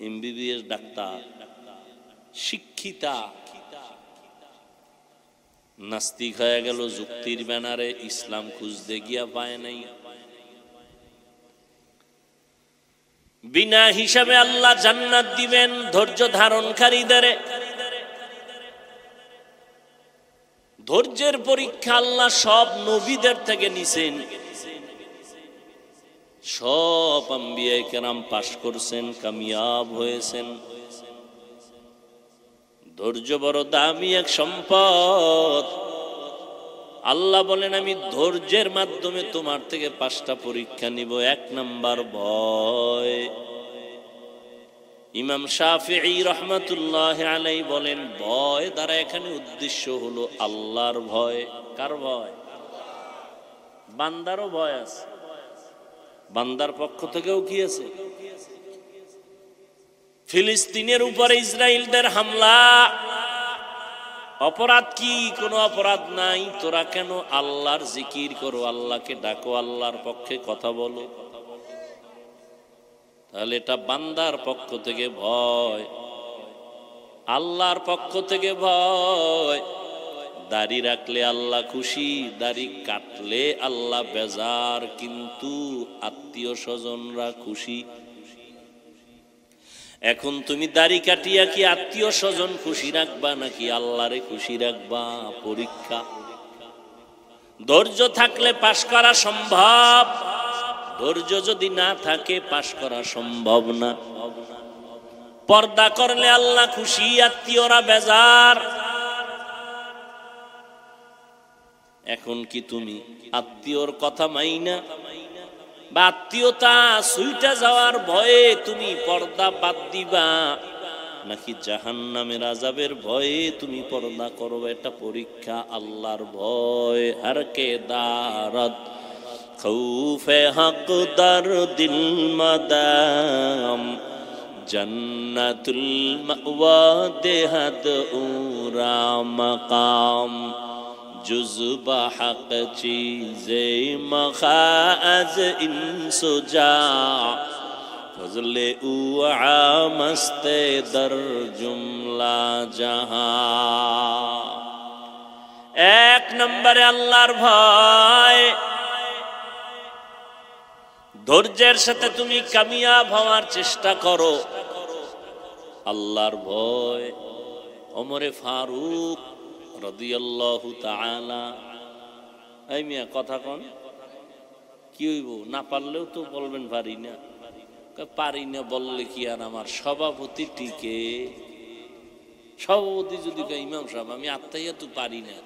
এমবিবিএস ডাক্তার, শিক্ষিতা, নাস্তিক হয়ে গেল যুক্তির ব্যানারে, ইসলাম খুঁজতে গিয়া পায় নাই। বিনা হিসাবে আল্লাহ জান্নাত দিবেন ধৈর্য ধারণকারীদের। ধৈর্যের পরীক্ষা আল্লাহ সব নবীদের থেকে নিছেন, সব আম্বিয়া কেরাম পাশ করছেন, কামিয়াব হয়েছেন। ধৈর্য বড় দামি এক সম্পদ। আল্লাহ বলেন, আমি ধৈর্যের মাধ্যমে তোমার থেকে 5টা পরীক্ষা নিব। 1 নাম্বার ভয়। ইমাম শাফিঈ রহমাতুল্লাহ আলাইহি বলেন, ভয় দ্বারা এখানে উদ্দেশ্য হলো আল্লাহর ভয়। কার ভয়? বান্দারও ভয় আছে, বান্দার পক্ষ থেকেও কি আছে? ফিলিস্তিনের উপরে ইসরায়েলদের হামলা, অপরাধ কি? কোনো অপরাধ নাই। তোরা কেন আল্লাহর জিকির করো, আল্লাহকে ডাকো, আল্লাহর পক্ষে কথা বলো। তাহলে এটা বান্দার পক্ষ থেকে ভয়, আল্লাহর পক্ষ থেকে ভয়। দাড়ি রাখলে আল্লাহ খুশি, দাড়ি কাটলে আল্লাহ বেজার, কিন্তু আত্মীয় স্বজনরা খুশি। এখন তুমি দাড়ি কাটিয়া কি আত্মীয় স্বজন খুশি রাখবা নাকি আল্লাহরে খুশি রাখবা? পরীক্ষা। ধৈর্য থাকলে পাশ করা সম্ভব, ধৈর্য যদি না থাকে পাশ করা সম্ভব না। পর্দা করলে আল্লাহ খুশি, আত্মীয়রা বেজার। এখন কি তুমি আত্মীয়র কথা মাইনা বা আত্মীয়তা সুইটা যাওয়ার ভয়ে তুমি পর্দা বাদ দিবা, নাকি জাহান্নামের আযাবের ভয়ে তুমি পর্দা করবে? এটা পরীক্ষা, আল্লাহর ভয়। হারকে দারদ খৌফে হক দার দিল মাদাম, জন্নতুল মাওয়া দেহাত উরা মাকাম, जुज़्बा हक़ चीज़े मखाज़ इंसुजा, फज़ले उआ मस्ते दर जुमला जहां। 1 নম্বরে আল্লাহর ভয়। ধৈর্যের সাথে তুমি কামিয়াব হওয়ার চেষ্টা করো। আল্লাহর ভয়। ওমরে ফারুক রাদিয়াল্লাহু তাআলা, এই মিয়া কথা কন, কি হইব? না পারলেও তো বলবেন পারি না। পারি না বললে কি আর আমার সভাপতি টিকে? সভাপতি যদি কয় ইমাম সাহেব আমি আত্মাইয়া তো পারি না,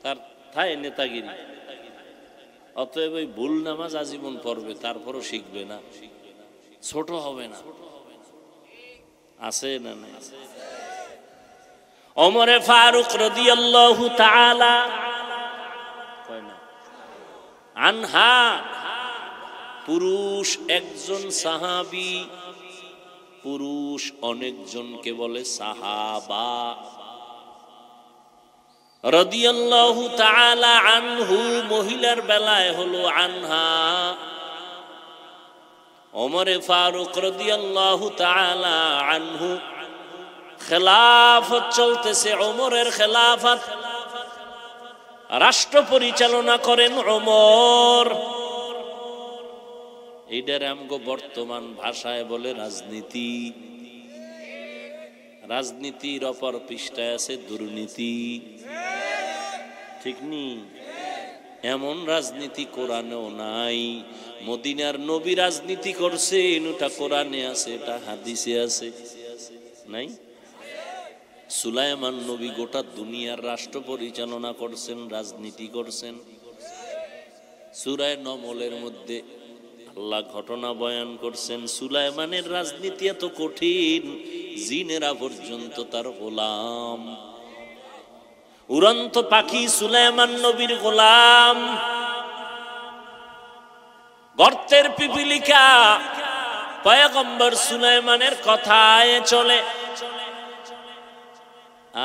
তার থায় নেতাগিরি। অতএব ওই ভুল নামাজ আজীবন পড়বে, তারপরও শিখবে না, ছোট হবে না। আছে না নাই? ওমরে ফারুক রাদিয়াল্লাহু তাআলা আনহা, পুরুষ একজন সাহাবী, পুরুষ অনেকজনকে বলে সাহাবা। রাদিয়াল্লাহু তাআলা আনহু, মহিলার বেলায় হলো আনহা। ওমরে ফারুক রাদিয়াল্লাহু তাআলা আনহু, খেলাফত চলতেছে, ওমরের খেলাফত, রাষ্ট্র পরিচালনা করেন ওমর। এইটার আমগো বর্তমান ভাষায় বলে রাজনীতি। রাজনীতির অপর পৃষ্ঠায় আছে দুর্নীতি, ঠিক নি? এমন রাজনীতি কোরআনেও নাই। মদিনার নবী রাজনীতি করছেন, ওটা কোরআনে আছে, এটা হাদিসে আছে, নাই? সুলাইমান নবী গোটা দুনিয়ার রাষ্ট্র পরিচালনা করছেন, রাজনীতি করছেন। সূরা নমলের মধ্যে আল্লাহ ঘটনা বয়ান করছেন, সুলাইমানের রাজনীতি এত কঠিন, জিনেরা পর্যন্ত তার গোলাম। উড়ন্ত পাখি সুলাইমান নবীর গোলাম, গর্তের পিপিলিকা পয়গম্বর সুলাইমানের কথায় চলে।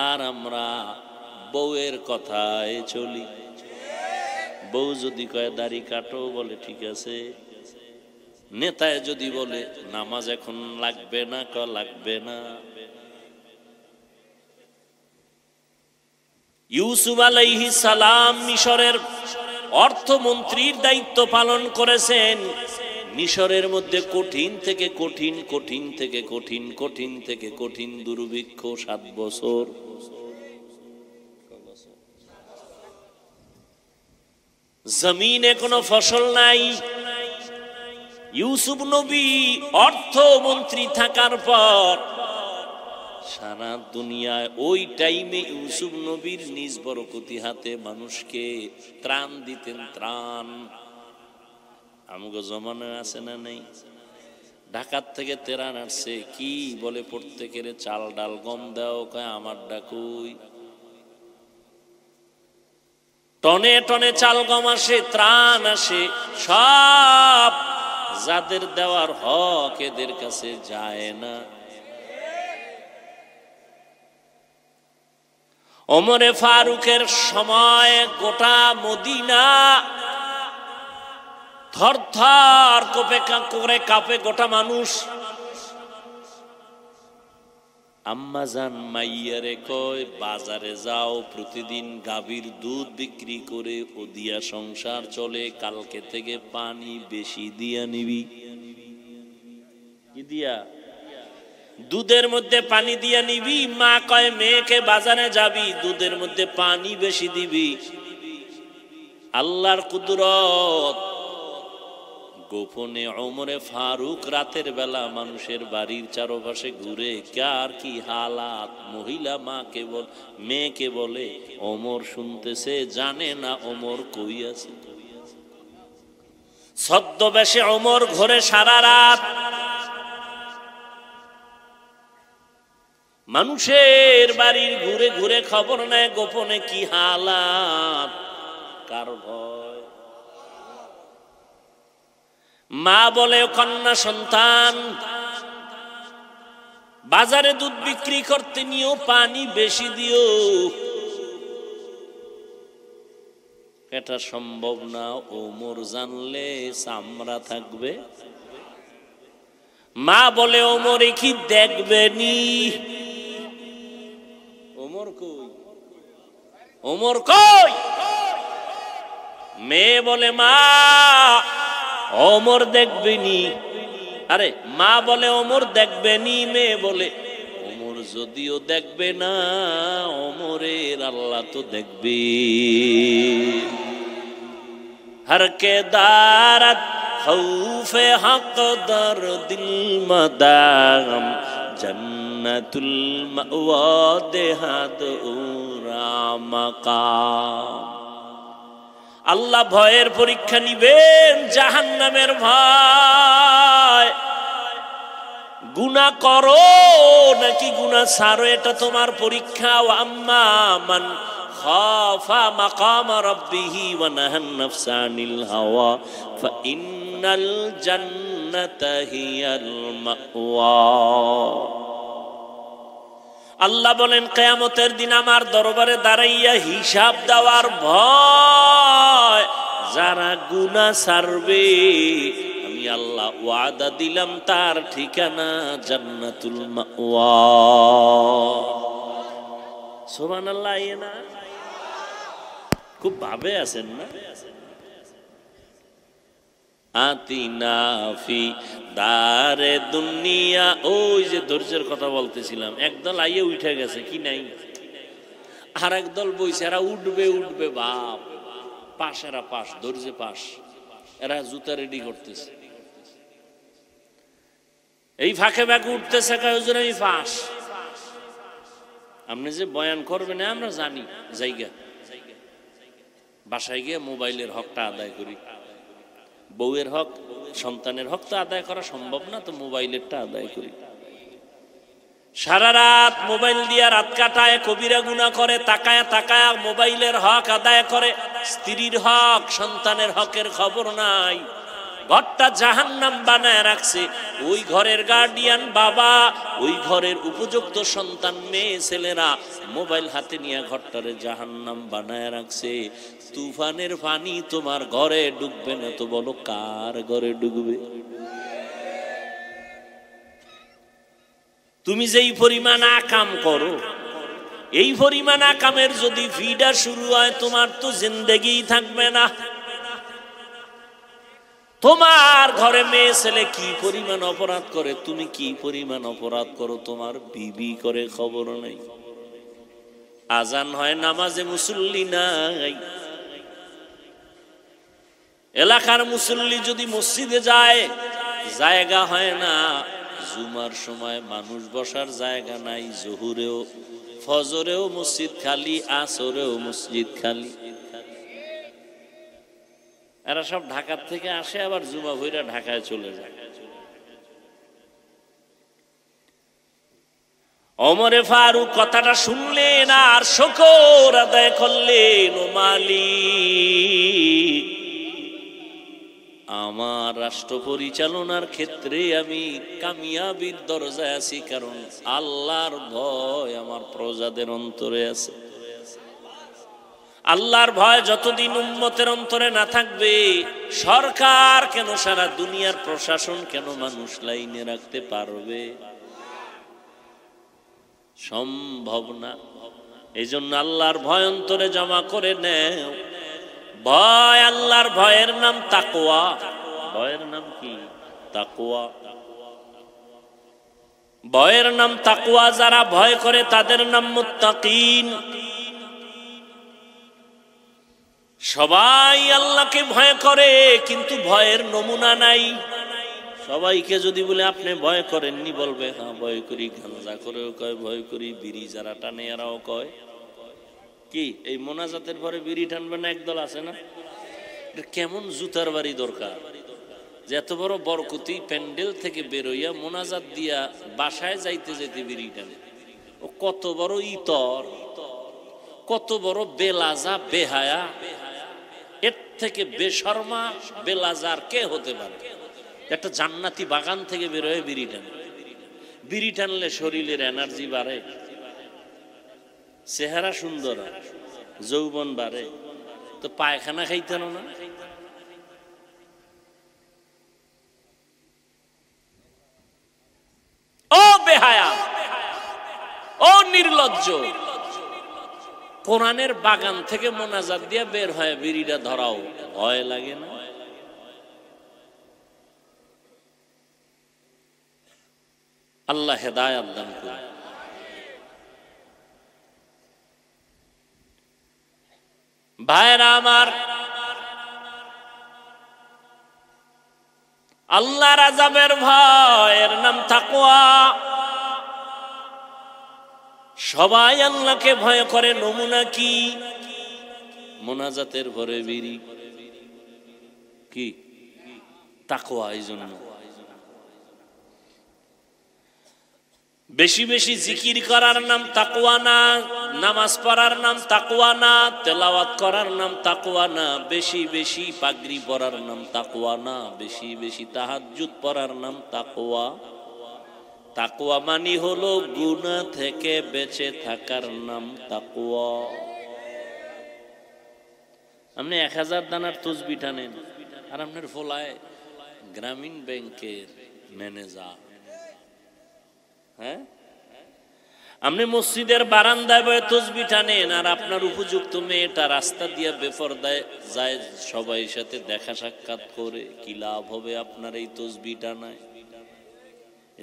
আর আমরা বউয়ের কথায় চলি। বউ যদি কয় দাড়ি কাটো, বলে ঠিক আছে। নেতায় যদি বলে নামাজ এখন লাগবে না, লাগবে না। ইউসুফ আলাইহিস সালাম মিশরের অর্থমন্ত্রীর দায়িত্ব পালন করেছেন। মিশরের মধ্যে কঠিন থেকে কঠিন, কঠিন থেকে কঠিন, কঠিন থেকে কঠিন দুর্ভিক্ষ 7 বছর। জমিনে কোনো ফসল নাই। ইউসুফ নবী অর্থমন্ত্রী থাকার পর সারা দুনিয়ায় ওই টাইমে ইউসুফ নবীর নিজ বরকতি হাতে মানুষকে ত্রাণ দিতেন, ত্রাণ। আমগো জমানায় আছে না নেই? ঢাকার থেকে তেরান আসছে, কি বলে প্রত্যেকের চাল ডাল গম দাও, কয় আমার ডাকুই। টনে টনে চাল গম আসে, ত্রাণ আসে, সব যাদের দেওয়ার হক এদের কাছে যায় না। ওমরে ফারুকের সময় গোটা মদিনা থরথর করে কাঁপে গোটা মানুষ। আম্মা জান মাইয়ারে কয়, বাজারে যাও, প্রতিদিন গাভীর দুধ বিক্রি করে ও দিয়া সংসার চলে, কালকে থেকে পানি বেশি দিয়া নিবি। কি দিয়া? দুধের মধ্যে পানি দিয়া নিবি। মা কয় মেয়েকে বাজারে যাবি, দুধের মধ্যে পানি বেশি দিবি। আল্লাহর কুদরত। গোপনে ওমরে ফারুক রাতের বেলা মানুষের বাড়ির চারপাশে ঘুরে কার কি হালাত, মহিলা মাকে বল, মেয়েকে বলে, ওমর শুনতেছে, জানে না ওমর কই আছে। ছদ্মবেশে ওমর ঘরে সারা রাত, মানুষের বাড়ির ঘুরে ঘুরে খবর নেয় গোপনে কি হালাত, কার ভয়। মা বলে, কন্যা সন্তান, বাজারে দুধ বিক্রি করতে নিও, পানি বেশি দিও। এটা সম্ভব না, ওমর জানলে চামড়া থাকবে। মা বলে, ওমর কি দেখবে নি? ওমর কই? ওমর কই? মেয়ে বলে, মা ওমর দেখবে নি। আরে মা বলে ওমর দেখবে নি, মেয়ে বলে ওমর যদিও দেখবে না, ওমরের আল্লাহ তো দেখবে। हर के दारत खौफे हक दर दिल मदाम जन्नतुल मअवा देहात उरा मकाम। আল্লাহ ভয়ের পরীক্ষা নিবেন, জাহান্নামের ভয়। গুনাহ করো নাকি গুনাহ ছাড়ো, এটা তোমার পরীক্ষা। আম্মা মান খাফা মাকাম রাব্বিহি ওয়া নাহান নাফসা আনিল হাওয়া ফাইন্নাল জান্নাতা হিয়াল মাওয়া। আল্লাহ বলেন কিয়ামতের দিন আমার দরবারে দাঁড়াইয়া হিসাব দেওয়ার ভয় যারা গুনাহ ছাড়বে, আমি আল্লাহ ওয়াদা দিলাম তার ঠিকানা জান্নাতুল মাওয়া। সুবহানাল্লাহ। না খুব ভাবে আছেন না? আতিনা ফি দারে দুনিয়া, ওই যে ধৈর্যের কথা বলতেছিলাম, একদল আইয়ে উঠে গেছে কি নাই, আর একদল বইছে এরা উঠবে উঠবে, বাপ পাশ, এরা পাশ, ধৈর্যে পাশ, এরা জুতা রেডি করতেছে। এই ফাঁকে ফাঁকে উঠতেছে, হুজুর আমি পাশ। আপনি যে বয়ান করবেন আমরা জানি, জায়গা বাসায় গিয়ে মোবাইলের হকটা আদায় করি। বউয়ের হক, সন্তানের হক তো আদায় করা সম্ভব না, তো মোবাইলেরটা আদায় করি। সারা রাত মোবাইল দিয়া রাত কাটায়, কবিরা গুনাহ করে, তাকায় তাকায় মোবাইলের হক আদায় করে। স্ত্রীর হক, সন্তানের হকের খবর নাই। ঘরটা জাহান্নাম বানায় রাখছে। ওই ঘরের গার্ডিয়ান বাবা, ওই ঘরের উপযুক্ত সন্তান মেয়ে ছেলেরা মোবাইল হাতে নিয়ে ঘরটারে জাহান্নাম বানায় রাখছে। তুফানের পানি তোমার ঘরে ডুববে না তো বলো কার ঘরে ডুববে? তুমি যেই পরিমাণ আকাম করো, এই পরিমাণ আকামের যদি ভিড়া শুরু হয়, তোমার তো জিন্দেগি থাকবে না। তোমার ঘরে মেয়ে ছেলে কি পরিমাণ অপরাধ করে, তুমি কি পরিমাণ অপরাধ করো, তোমার বিবি করে খবর নেই। আজান হয়, নামাজে মুসল্লি নাই। এলাকার মুসল্লি যদি মসজিদে যায়, জায়গা হয় না। জুমার সময় মানুষ বসার জায়গা নাই। জোহরেও ফজরেও মসজিদ খালি, আসরেও মসজিদ খালি। এরা সব ঢাকার থেকে আসে, আবার জুমা ভইরা ঢাকায় চলে যায়। ওমরে ফারুক কথাটা শুনলেন আর শুকর আদায় করলেন। ও মালিক, আমার রাষ্ট্র পরিচালনার ক্ষেত্রে আমি কামিয়াবির দরজায় আছি, কারণ আল্লাহর ভয় আমার প্রজাদের অন্তরে আছে। আল্লাহর ভয় যতদিন উম্মতের অন্তরে না থাকবে, সরকার কেন, সারা দুনিয়ার প্রশাসন কেন মানুষ লাইনে রাখতে পারবে? সম্ভব না। এই জন্য আল্লাহর ভয় অন্তরে জমা করে নেও। ভয়, আল্লাহর ভয়ের নাম তাকওয়া। ভয়ের নাম কি? তাকওয়া। ভয়ের নাম তাকওয়া। যারা ভয় করে তাদের নাম মুত্তাকিন। সবাই আল্লাহকে ভয় করে, কিন্তু ভয়ের নমুনা নাই। সবাইকে যদি বলে আপনি ভয় করেননি, বলবে হ্যাঁ ভয় করি। গাঁজা করেও কয় ভয় করি, বিড়ি যারা টানে এরাও কয়। কি এই মোনাজাতের পরে বিড়ি টানবে না একদল আছে না? কেমন জুতার বাড়ি দরকার যে এত বড় বরকতি প্যান্ডেল থেকে বেরোইয়া মোনাজাত দিয়া বাসায় যাইতে যেতে বিড়ি টানে। ও কত বড় ইতর, কত বড় বেলাজা, বেহায়া। এর থেকে বেশরমা বেলাজার কে হতে পারে? একটা জান্নাতি বাগান থেকে বেরোয় বিড়ি টানে। বিড়ি টানলে শরীরের এনার্জি বাড়ে, চেহারা সুন্দর, যৌবন বাড়ে। তো পায়খানা খাইতেন না? ও বেহায়া, ও নির্লজ্জ, কোরআনের বাগান থেকে মোনাজাত দিয়ে বের হয় বিড়িটা ধরাও, ভয় লাগে না? আল্লাহ হেদায়েত দান করুন। ভাইরা আমার, আল্লাহর আযাবের ভয়ের নাম তাকওয়া। সবাই আল্লাহকে ভয় করে, নমুনা কি? মোনাজাতের পরে বিড়ি, কি তাকওয়া। এই জন্য বেশি বেশি জিকির করার নাম তাকওয়া না, নামাজ পড়ার নাম তাকওয়া না, তেলাওয়াত করার নাম তাকওয়া না, বেশি বেশি পাগড়ি পরার নাম তাকওয়া না, বেশি বেশি তাহাজ্জুদ পড়ার নাম তাকওয়া। তাকওয়া মানে হলো গুনাহ থেকে বেঁচে থাকার নাম তাকওয়া। আপনি 1000 দানার তসবিহ টানেন আর আপনার ফলায় গ্রামীণ ব্যাংকের ম্যানেজার। হ্যাঁ, আপনি মসজিদের বারান্দায় বসে তসবিহ টানেন আর আপনার উপযুক্ত মেয়েটা রাস্তা দিয়ে বেপরদায় যায়, সবাই সাথে দেখা সাক্ষাৎ করে, কি লাভ হবে আপনার এই তসবিহ টানায়?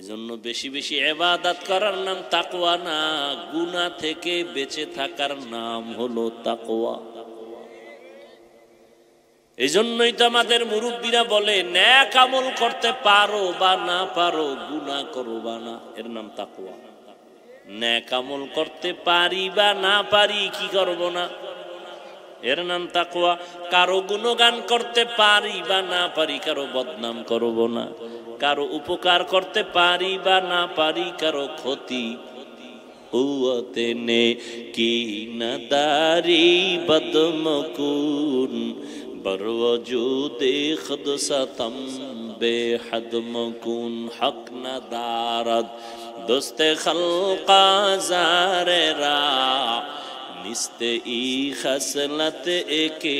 এজন্য বেশি বেশি ইবাদত করার নাম তাকওয়া না, গুনাহ থেকে বেঁচে থাকার নাম হলো তাকওয়া। এজন্যই তো আমাদের মুরব্বীরা বলে, নেক আমল করতে পারো বা না পারো, গুনাহ করবা না, এর নাম তাকওয়া। নেক আমল করতে পারি বা না পারি, কি করব না, এর নাম তাকওয়া। কারো গুণগান করতে পারি বা না পারি, কারো বদনাম করব না। কারো উপকার করতে পারি বা না পারি, কারো ক্ষতি কুওয়াতে নে কি নাদারি বদমকুন বরওজুদে খুদ সতম বেহদ মকুন হক নাদারদ দোস্তে খলকা জারেরা নিস্তে ই খসলত একে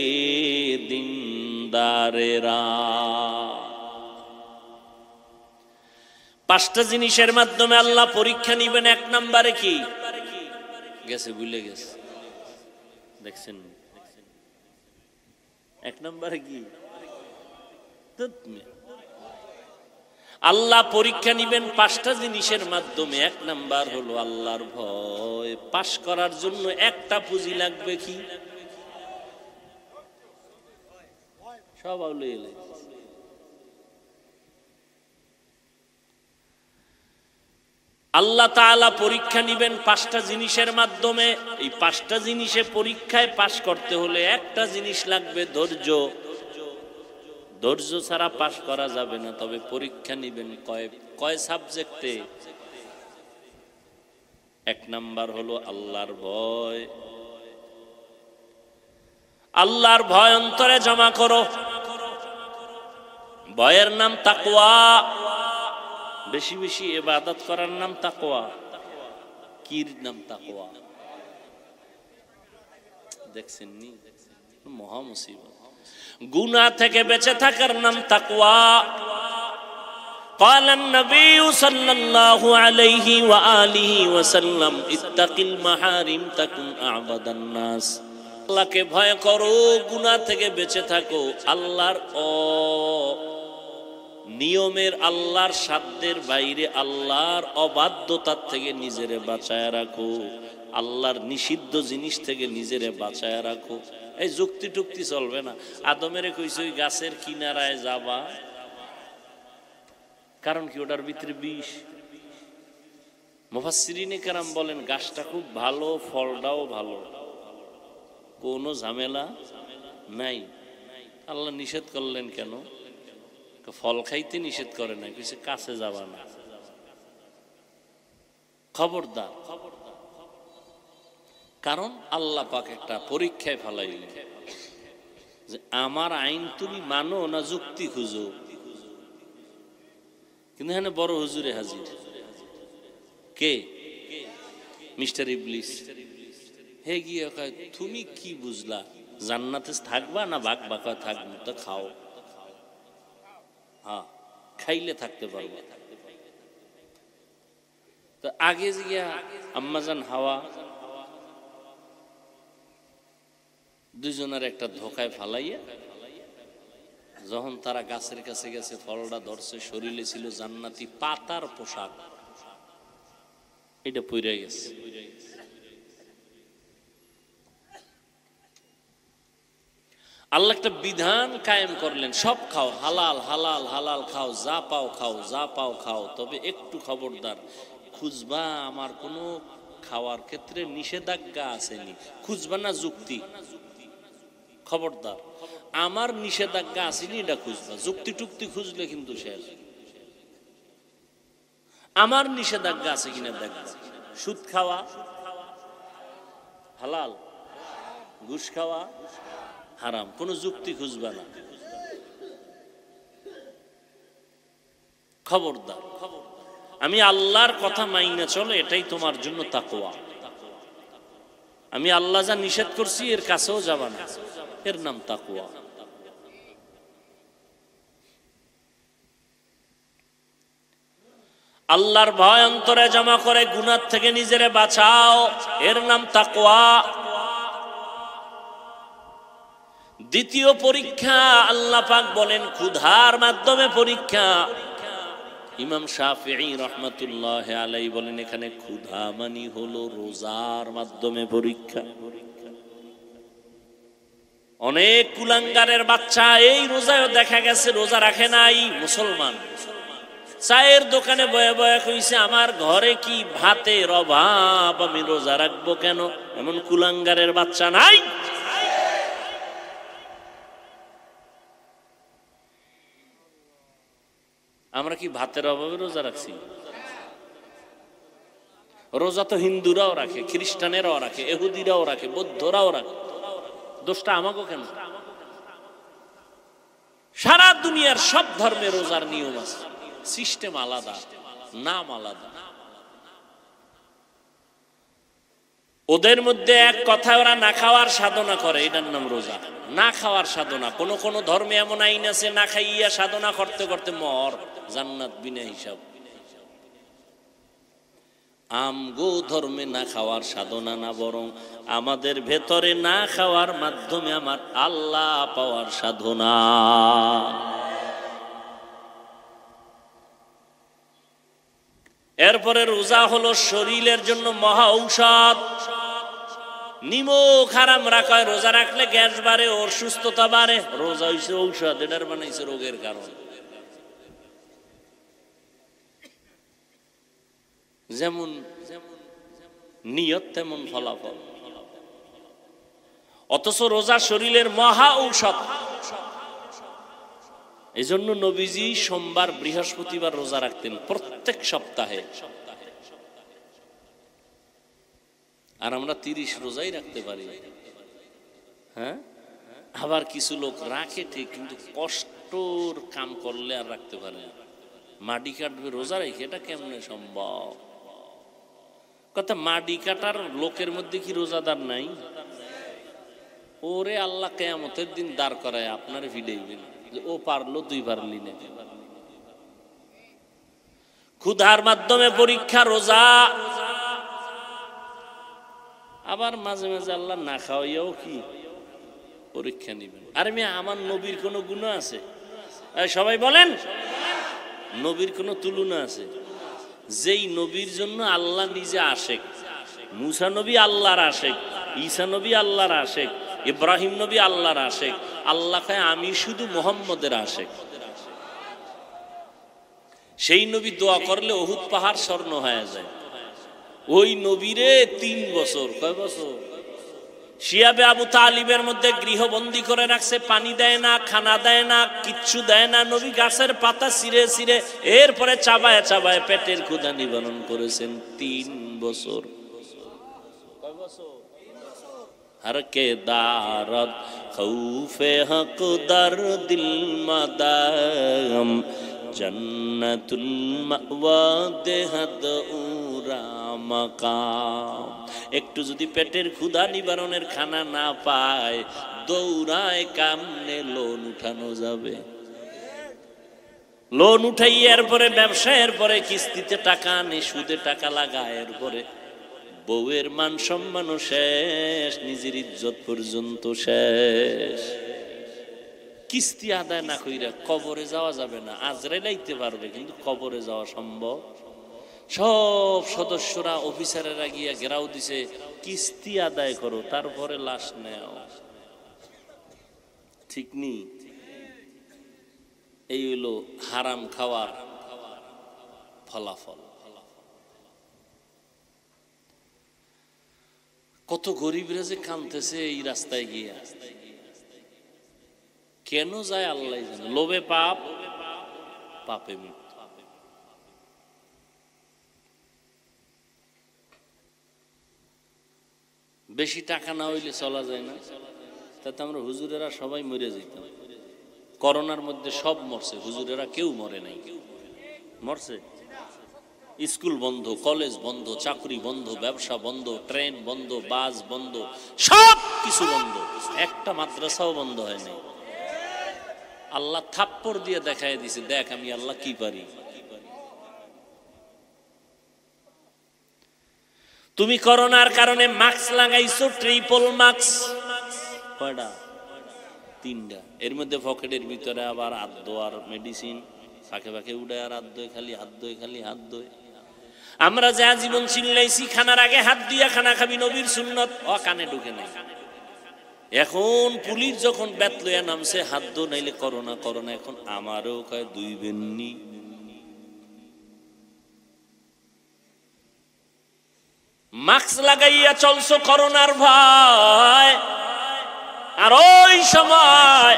দিনদারেরা। 5টা জিনিসের মাধ্যমে আল্লাহ পরীক্ষা নিবেন। 1 নম্বরে কি গেছে, ভুলে গেছে, দেখছেন? 1 নম্বরে কি? আল্লাহ পরীক্ষা নিবেন 5টা জিনিসের মাধ্যমে। 1 নাম্বার হলো আল্লাহর ভয়। পাশ করার জন্য একটা পুঁজি লাগবে, কি? সব আউলে এলে আল্লাহ তাআলা পরীক্ষা নিবেন 5টা জিনিসের মাধ্যমে। এই 5টা জিনিসে পরীক্ষায় পাশ করতে হলে একটা জিনিস লাগবে, ধৈর্য। ধৈর্য ছাড়া পাশ করা যাবে না। তবে পরীক্ষা নিবেন কয় সাবজেক্টে? 1 নাম্বার হলো আল্লাহর ভয়। আল্লাহর ভয় অন্তরে জমা করো। ভয়ের নাম তাকওয়া। বেশি বেশি ইবাদত করার নাম তাকওয়া। কির নাম তাকওয়া? দেখছেন নি? মহা মুসিবত। গুনাহ থেকে বেঁচে থাকার নাম তাকওয়া। قال النبي صلى الله عليه وآله وسلم اتق المحارم تكن أعبد الناس। আল্লাহকে ভয় করো, গুনাহ থেকে বেঁচে থাকো। আল্লাহর নিয়মের, আল্লাহর সাধ্যের বাইরে, আল্লাহর অবাধ্যতার থেকে নিজেরে বাঁচায় রাখো। আল্লাহর নিষিদ্ধ জিনিস থেকে নিজেরে বাঁচায় রাখো। এই যুক্তি টুক্তি চলবে না। আদমেরে কইছে ওই গাছের কিনারায় যাবা, কারণ কি? ওটার ভিতরে বিষ। মুফাসসিরিনে কেরাম বলেন গাছটা খুব ভালো, ফলটাও ভালো, কোনো ঝামেলা নাই। আল্লাহ নিষেধ করলেন কেন? ফল খাইতে নিষেধ করে না, কইছে কাছে যাবা না, খবরদার। কারণ আল্লাহ পাক একটা পরীক্ষায় ফেলাইলেন যে আমার আইন তুমি মানো না যুক্তি খুঁজো। কিন্তু এখানে বড় হুজুরে হাজির, কে? মিস্টার ইবলিস। হে গিয়ে কয় তুমি কি বুঝলা, জান্নাতে থাকবা না ভাগবা? কয় থাকবো। তো খাও। হ্যাঁ, খাইলে থাকতে পারবো। তো আগে গিয়া আম্মাজান হাওয়া দুইজনের একটা ধোকায় ফালাইয়া, যখন তারা গাছের কাছে গেছে, ফলটা ধরছে, শরীরে ছিল জান্নাতি পাতার পোশাক, এটা পইরা গেছে। আল্লাহ একটা বিধান কায়েম করলেন, সব খাও, হালাল হালাল হালাল খাও, যা পাও খাও, যা পাও খাও। তবে একটু খবরদার, খুঁজবা আমার কোনো খাওয়ার ক্ষেত্রে নিষেধাজ্ঞা আসেনি, খুঁজবা না যুক্তি। খবরদার, আমার নিষেধাজ্ঞা আসেনি এটা খুঁজবা, যুক্তি টুক্তি খুঁজলে কিন্তু শেষ। আমার নিষেধাজ্ঞা আছে কিনা দেখবা। সুদ খাওয়া হালাল, ঘুষ খাওয়া হারাম, কোনো যুক্তি খুঁজবা না। খবরদার, আমি আল্লাহর কথা মাইনা চলে, এটাই তোমার জন্য তাকওয়া। আমি আল্লাহ যা নিষেধ করছি এর কাছেও যাবা না, এর নাম তাকওয়া। আল্লাহর ভয় অন্তরে জমা করে গুনাহ থেকে নিজেরে বাঁচাও, এর নাম তাকওয়া। দ্বিতীয় পরীক্ষা আল্লাহ পাক বলেন ক্ষুধার মাধ্যমে পরীক্ষা। ইমাম শাফিঈ রাহমাতুল্লাহি আলাইহি বলেন এখানে ক্ষুধা মানে হলো রোজার মাধ্যমে পরীক্ষা। অনেক কুলাঙ্গারের বাচ্চা এই রোজায়ও দেখা গেছে রোজা রাখে নাই, মুসলমান চায়ের দোকানে বয়ে বয়ে কইছে আমার ঘরে কি ভাতের অভাব, আমি রোজা রাখবো কেন? এমন কুলাঙ্গারের বাচ্চা নাই? আমরা কি ভাতের অভাবে রোজা রাখছি? রোজা তো হিন্দুরাও রাখে, খ্রিস্টানেরাও রাখে, ইহুদিরাও রাখে, বৌদ্ধরাও রাখে, দোষটা আমাকেও কেন? সারা দুনিয়ার সব ধর্মে রোজার নিয়ম আছে, সিস্টেম আলাদা, নাম আলাদা। ওদের মধ্যে এক কথায় ওরা না খাওয়ার সাধনা করে, এটার নাম রোজা। না খাওয়ার সাধনা, কোন কোন ধর্মে এমন আইন আছে না খাইয়া সাধনা করতে করতে মর, জান্নাত বিনা হিসাব। আমগো ধর্মে না খাওয়ার সাধনা না, বরং আমাদের ভেতরে না খাওয়ার মাধ্যমে আমার আল্লাহ পাওয়ার সাধনা। এরপরে রোজা হলো শরীরের জন্য মহা ঔষধ। নিমক হারাম রাখা, রোজা রাখলে গ্যাস বাড়ে, ওর সুস্থতা বাড়ে। রোজা হইছে ঔষধ, এটার বানাইছে রোগের কারণ। যেমন নিয়ত তেমন ফলাফল। অথচ রোজা শরীরের মহা ঔষধ। এই জন্য নবীজি সোমবার বৃহস্পতিবার রোজা রাখতেন প্রত্যেক সপ্তাহে, আর আমরা 30 রোজাই রাখতে পারি। হ্যাঁ, আবার কিছু লোক রাখে ঠিক, কিন্তু কষ্টর কাম করলে আর রাখতে পারে না। মাটি কাটবে রোজা রেখে, এটা কেমনে সম্ভব? কথা, মাটি কাটার লোকের মধ্যে কি রোজাদার নাই? ওরে আল্লাহ কিয়ামতের দিন দাঁড় করায় আপনার ভিড়াইবেন, ও পারলো তুই পারলি না। ক্ষুধার মাধ্যমে পরীক্ষা রোজা। আবার মাঝে মাঝে আল্লাহ না খাওয়াইয়াও কি পরীক্ষা নিবেন। আরে মেয়ে, আমার নবীর কোনো গুণ আছে? সবাই বলেন, নবীর কোনো তুলনা আছে? যেই নবীর জন্য আল্লাহ নিজে আশেক। মুসা নবী আল্লাহর আশেক, ঈসা নবী আল্লাহর আশেক, ইব্রাহিম নবী আল্লাহর আশেক। আল্লাহ কয় আমি শুধু মুহাম্মদের আশেক। সেই নবী দোয়া করলে উহুদ পাহাড় স্বর্ণ হয়ে যায়। ওই নবীরে 3 বছর, কয় বছর শিয়াবে আবু তালিবের মধ্যে গৃহবন্দী করে রাখছে, পানি দেয় না, খানা দেয় না, কিচ্ছু দেয় না। নবী গাছের পাতা ছিঁড়ে ছিঁড়ে এরপরে চাবায় চাবায় পেটের ক্ষুধা নিবারণ করেছেন 3 বছর। हर के दारद खौफे हक दर दिल मदाम जन्नतुल मावा देहद उरा मकाम। একটু যদি পেটের ক্ষুধা নিবারণের খানা না পায়, দৌড়ায় কামনে লোন উঠানো যাবে। লোন উঠাই এরপরে ব্যবসা, এরপরে কিস্তিতে টাকা আনে, সুদে টাকা লাগায়, এরপরে বউয়ের মান সম্মান শেষ, নিজের ইজ্জত পর্যন্ত শেষ। কিস্তি আদায় না কইরা কবরে যাওয়া যাবে না। আজরাইল আইতে পারবে, কিন্তু কবরে যাওয়া সম্ভব? সব সদস্যরা অফিসারেরা গিয়া ঘেরাও দিছে, কিস্তি আদায় করো তারপরে লাশ নেও। ঠিক নি? এই হইল হারাম খাওয়ার ফলাফল। কত গরিবরা যে কাঁদতেছে এই রাস্তায় গিয়া, কেন যায় আল্লাহ জানে। লোভে পাপ, পাপে মৃত্যু। বেশি টাকা না হইলে চলা যায় না, তাতে আমরা হুজুরেরা সবাই মরে যেতাম। করোনার মধ্যে সব মরছে, হুজুরেরা কেউ মরে নাই। মরছে? স্কুল বন্ধ, কলেজ বন্ধ, চাকরি বন্ধ, ব্যবসা বন্ধ, ট্রেন বন্ধ, বাস বন্ধ, সব কিছু বন্ধ, একটা মাদ্রাসাও বন্ধ হয় নাই। আল্লাহ থাপ্পড় দিয়ে দেখায় দিছে, দেখ আমি আল্লাহ কি পারি। তুমি করোনার কারণে মাস্ক লাগাইছো, ট্রিপল মাস্ক। কয়টা? 3টা। এর মধ্যে পকেটের ভিতরে আবার হাত ধোয়ার মেডিসিন, ফাঁকে ফাঁকে উড়ে আর হাত ধোয়, খালি হাত ধোয়, খালি হাত ধোয়। আমরা যা জীবন চিল্লাইছি খানার আগে হাত দিয়া খানা খাবি, নবীর সুন্নত, ও কানে ঢুকে নাই। এখন পুলিশ যখন ব্যাত লইয়া নামছে, হাত ধো নাইলে করোনা করোনা। এখন আমারও কয় 2 বেননি। মাস্ক লাগাইয়া চলছো করোনার ভয়। আর ওই সময়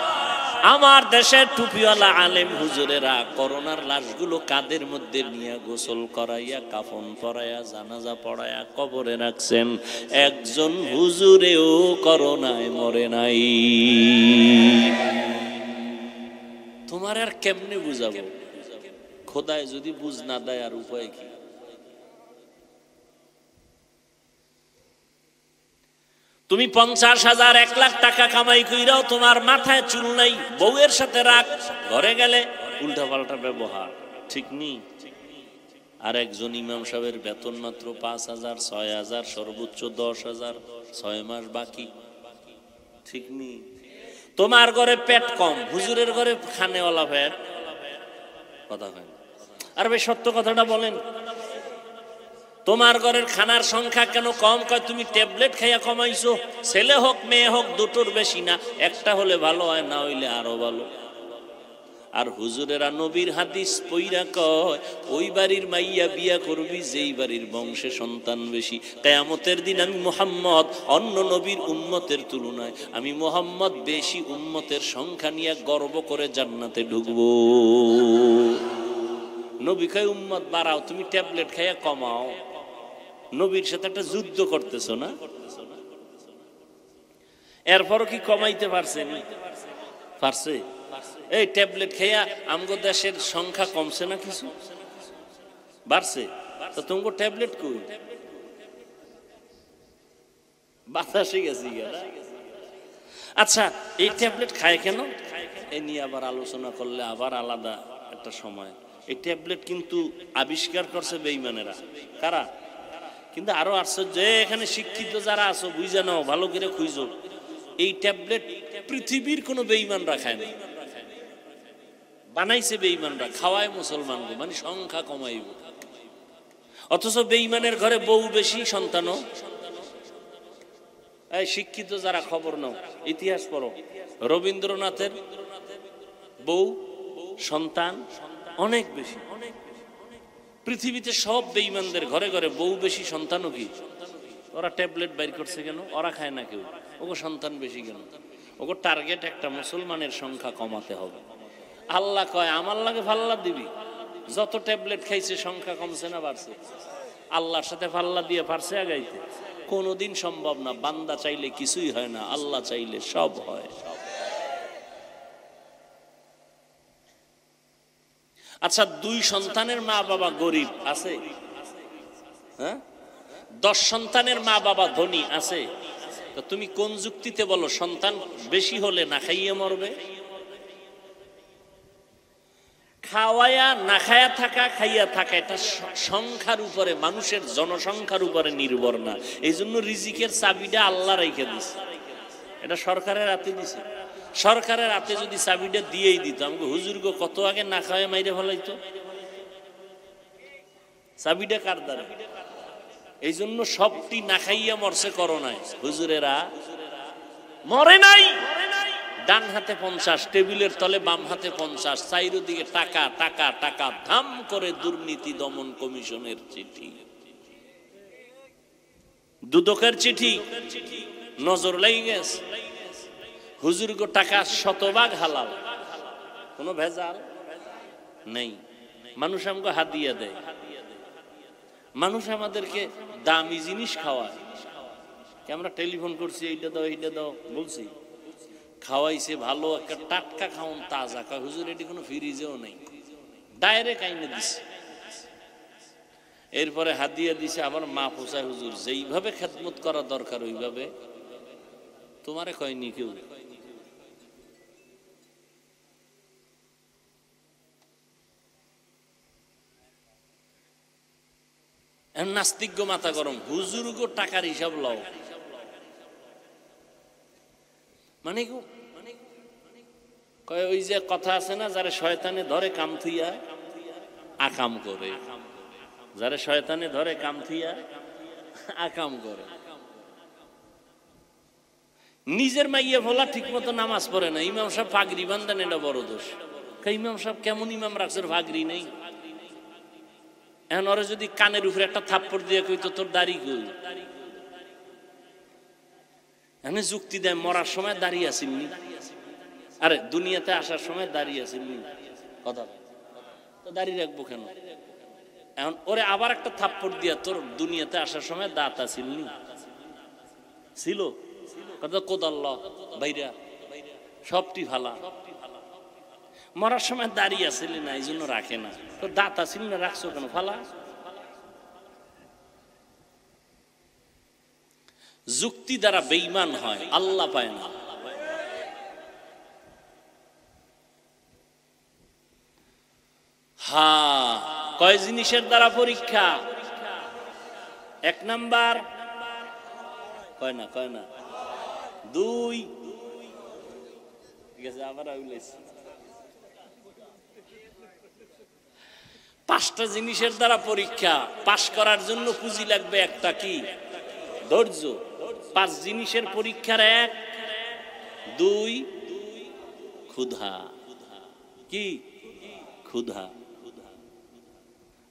আমার দেশের টুপিওয়ালা আলেম হুজুরেরা করোনার লাশগুলো কাদের মধ্যে নিয়ে গোসল করাইয়া, কাফন পরাইয়া, জানাজা পড়াইয়া কবরে রাখছেন। একজন হুজুরেও করোনায় মরে নাই। তোমার আর কেমনে বুঝাবো? খোদায় যদি বুঝ না দেয় আর উপায় কি? তুমি 50,000 1 লাখ টাকা কামাই কইরাও তোমার মাথায় চুল নাই, বউয়ের সাথে রাগ, ঘরে গেলে উল্টা পাল্টা ব্যবহার, ঠিক নেই? আর একজন ইমাম সাহেবের বেতন মাত্র 5,000, 6,000, সর্বোচ্চ 10,000, 6 মাস বাকি, ঠিক নেই? তোমার ঘরে পেট কম, হুজুরের ঘরে খানেওয়ালা পেট। কথা হয়। আর ভাই সত্য কথাটা বলেন, তোমার ঘরের খানার সংখ্যা কেন কম? কয় তুমি ট্যাবলেট খাইয়া কমাইছো। ছেলে হোক মেয়ে হোক দুটোর বেশি না, একটা হলে ভালো হয়, না হইলে আরো ভালো। আর হুজুরেরা নবীর হাদিস পইরা কয়, ওই বাড়ির মাইয়া বিয়া করবি যেই বাড়ির বংশে সন্তান বেশি। কিয়ামতের দিন আমি মুহাম্মদ অন্য নবীর উম্মতের তুলনায়, আমি মুহাম্মদ বেশি উম্মতের সংখ্যা নিয়ে গর্ব করে জান্নাতে ঢুকবো। নবী কয় উম্মত বাড়াও, তুমি ট্যাবলেট খাইয়া কমাও। নবীর সাথে একটা যুদ্ধ করতেছো না? এরপরও কি কমাইতে পারছে? পারছে? এই ট্যাবলেট খাইয়া আমগো দেশের সংখ্যা কমছে না, কিছু বাড়ছে? তো তোমাকে ট্যাবলেট কই? বাতাসে গেছি। আচ্ছা, এই ট্যাবলেট খায় কেন? এ নিয়ে আবার আলোচনা করলে আবার আলাদা একটা সময়। এই ট্যাবলেট কিন্তু আবিষ্কার করছে বেঈমানেরা। কারা? কিন্তু আরো আশ্চর্য, এখানে শিক্ষিত যারা আছো বুঝে নাও, ভালো করে খুঁজো, এই ট্যাবলেট পৃথিবীর কোনো বেঈমানরা খায় না, বানাইছে বেঈমানরা, খাওয়ায় মুসলমানকে, মানে সংখ্যা কমাইব। অথচ বেঈমানের ঘরে বউ বেশি, সন্তানও। এই শিক্ষিত যারা খবর নাও, ইতিহাস পড়ো, রবীন্দ্রনাথের বউ সন্তান অনেক বেশি। পৃথিবীতে সব বেঈমানদের ঘরে ঘরে বউ বেশি, সন্তানও কি? ওরা ট্যাবলেট বাইর করছে কেন? ওরা খায় না কেউ, ওগো সন্তান বেশি কেন? ওগো টার্গেট একটা, মুসলমানের সংখ্যা কমাতে হবে। আল্লাহ কয় আমার লাগে ফাল্লা দিবি। যত ট্যাবলেট খাইছে সংখ্যা কমছে না বাড়ছে? আল্লাহর সাথে ফাল্লা দিয়ে পারছে আগাইতে? কোনোদিন সম্ভব না। বান্দা চাইলে কিছুই হয় না, আল্লাহ চাইলে সব হয়। আচ্ছা, 2 সন্তানের মা বাবা গরিব আছে? হ্যাঁ? 10 সন্তানের মা বাবা ধনী আছে? তো তুমি কোন যুক্তিতে বলো সন্তান বেশি হলে না খাইয়ে মরবে? খাওয়ায়া না খায়া থাকা, খাইয়া থাকা, এটা সংখ্যার উপরে, মানুষের জনসংখ্যার উপরে নির্ভর না। এই জন্য রিজিকের চাবিটা আল্লাহ রেখে দিছে, এটা সরকারের হাতে দিছে। সরকারের হাতে যদি চাবিটা দিয়েই দিত, আমাকে হুজুরগো কত আগে না খাওয়া মাইরে ফেলাইতো। চাবিটা কার দ্বারা? এই জন্য সবটি না খাইয়া মরছে করোনায়, হুজুরেরা মরে নাই। ডান হাতে 50, টেবিলের তলে বাম হাতে 50, চারিদিকে টাকা টাকা টাকা, ধাম করে দুর্নীতি দমন কমিশনের চিঠি, দুদকের চিঠি, নজর লেগে গেছে। হুজুর গো টাকা শতভাগ হালাল, কোনো ভেজাল নেই। মানুষ আমাকে হাদিয়া দেয়, মানুষ আমাদেরকে দামি জিনিস খাওয়ায়। আমরা টেলিফোন করছি, এইটা দাও এইটা দাও বলছি, খাওয়াইছে ভালো একটা টাটকা খাওন, তাজা খাওয়া। হুজুর এটি কোনো ফ্রিজেও নেই, ডাইরেক্ট আইনে দিছে। এরপরে হাদিয়া দিছে আবার মা পোষায়। হুজুর যেইভাবে খেদমত করা দরকার ওইভাবে তোমারে কয়নি কেউ। নাস্তিক মাথা গরম, হুজুর গো টাকার হিসাব লও। মানে কয় ওই যে কথা আছে না, যারা শয়তানে ধরে কাম থুইয়া আকাম করে, যারা শয়তানে ধরে কাম থুইয়া আকাম করে। নিজের মাইয়া ভোলা ঠিক মতো নামাজ পড়ে না, ইমাম সাহেব পাগড়ি বান্ধান, এটা বড় দোষ। ইমাম সাহেব কেমন ইমাম রাখছে, পাগড়ি নেই। এখন ওরা যদি কানের উপরে একটা থাপ্পড় দিয়ে কইতো তোর দাড়ি কই, এখানে যুক্তি দেয় মরার সময় দাঁড়িয়ে আসেননি, আরে দুনিয়াতে আসার সময় দাঁড়িয়ে আসেননি, কথা তো দাঁড়িয়ে রাখবো কেন? এখন ওরে আবার একটা থাপ্পড় দিয়া তোর দুনিয়াতে আসার সময় দাঁত আসেননি ছিল, কথা কোদাল্লা ভাইরা সবটি ভালা, মরার সময় দাঁড়িয়ে আসেলি না এই জন্য রাখে না। তো দাঁত আসেন না, রাখছো কেন ফালা? যুক্তি দ্বারা বেঈমান হয়, আল্লাহ পায় না। হ্যাঁ, কয় জিনিসের দ্বারা পরীক্ষা? এক নাম্বার কয় না, কয় না, দুই, ঠিক আছে আবার পাঁচটা জিনিসের দ্বারা পরীক্ষা। পাস করার জন্য পুঁজি লাগবে একটা, কি? ধৈর্য। পাঁচ জিনিসের পরীক্ষার এক, দুই, ক্ষুধা। কি? ক্ষুধা।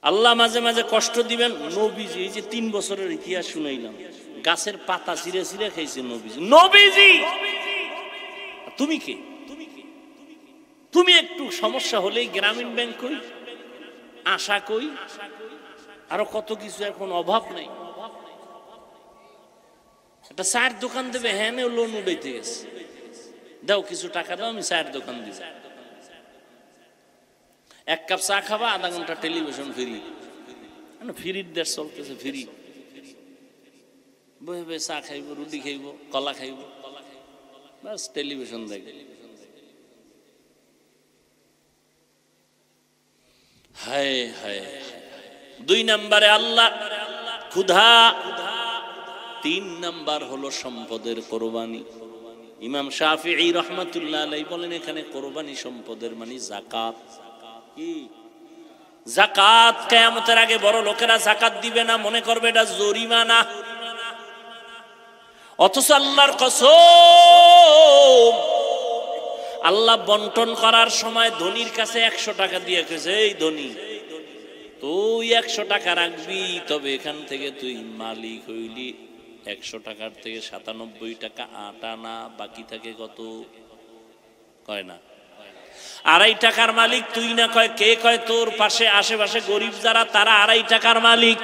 আল্লাহ মাঝে মাঝে কষ্ট দিবেন। নবীজি, এই যে 3 বছরের ইতিহাস শুনাইলাম, গাছের পাতা ছিঁড়ে ছিঁড়ে খাইছে নবীজি। নবীজি তুমি কে? তুমি একটু সমস্যা হলেই গ্রামীণ ব্যাংক কই, আশা কই, আরো কত কিছু, এখন অভাব নাই। একটা চায়ের দোকান দেবে, হ্যাঁ লোন উঠাইতে গেছে, দাও কিছু টাকা দাও, আমি চায়ের দোকান দিব। এক কাপ চা খাবা, আধা ঘন্টা টেলিভিশন ফ্রি, ফ্রির দেশ চলতেছে, ফ্রি বই বই চা খাইব, রুটি খাইব, কলা খাইব, বাস টেলিভিশন দেখবে। হায় হায়। 2 নম্বরে আল্লাহ ক্ষুধা। 3 নম্বর হলো সম্পদের কোরবানি। ইমাম শাফিঈ রাহমাতুল্লাহ আলাইহি বলেন, এখানে কোরবানি সম্পদের মানে যাকাত। কি? যাকাত। কিয়ামতের আগে বড় লোকেরা যাকাত দিবে না, মনে করবে এটা জরিমানা। অথচ আল্লাহর কসম, আল্লাহ বন্টন করার সময় ধনীর কাছে 100 টাকা দিয়ে গেছে, এই ধনী তুই 100 টাকা রাখবি, তবে এখান থেকে তুই মালিক হইলি 100 টাকার থেকে 97 টাকা 8 আনা, বাকি থাকে কত? কয় না 2.5 টাকার মালিক তুই না, কয় কে? কয় তোর পাশে আশেপাশে গরিব যারা, তারা 2.5 টাকার মালিক।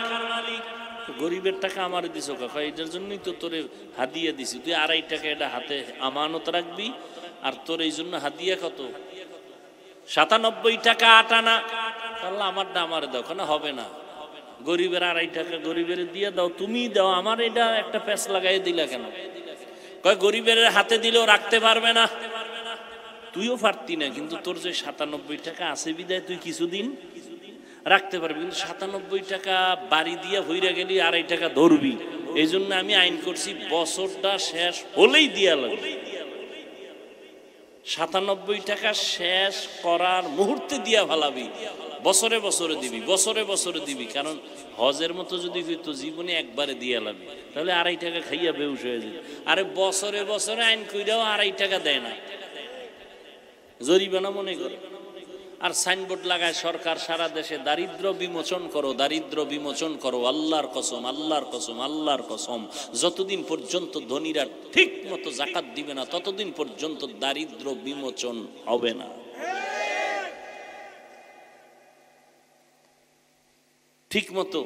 গরিবের টাকা আমার দিছ, কয় এটার জন্যই তো তোরে হাদিয়া দিছি, তুই 2.5 টাকা এটা হাতে আমানত রাখবি, আর তোর এই জন্য হাদিয়া কত? 97 টাকা 8 আনা। আল্লাহ আমারটা আমারে দাও, কেন? হবে না, গরিবের 2.5 টাকা গরিবের দিয়ে দাও, তুমি দাও, আমার এটা একটা প্যাচ লাগাই দিলা কেন? কয় গরিবের হাতে দিলেও রাখতে পারবে না, তুইও পারতি না, কিন্তু তোর যে 97 টাকা আছে বিদায় তুই কিছুদিন রাখতে পারবি, কিন্তু 97 টাকা বাড়ি দিয়ে ভইরা গেলি 2.5 টাকা ধরবি। এই জন্য আমি আইন করছি বছরটা শেষ হলেই দিয়া লাগবে, 97 টাকা শেষ করার মুহূর্তে দিয়া ভালাবি, বছরে বছরে দিবি, বছরে বছরে দিবি। কারণ হজের মতো যদি তো জীবনে একবারে দিয়া লাগবে, তাহলে 2.5 টাকা খাইয়া বেউস হয়ে যাবে। আরে বছরে বছরে আইন কইরাও 2.5 টাকা দেয় না, জরিমানা মনে করে। আর সাইনবোর্ড লাগায় সরকার সারা দেশে দারিদ্র বিমোচন করো, দারিদ্র বিমোচন করো। আল্লাহর কসম, আল্লাহর কসম, আল্লাহর কসম, যতদিন পর্যন্ত ধনীরা ঠিক মতো যাকাত দিবে না ততদিন পর্যন্ত দারিদ্র বিমোচন হবে না। ঠিক মতো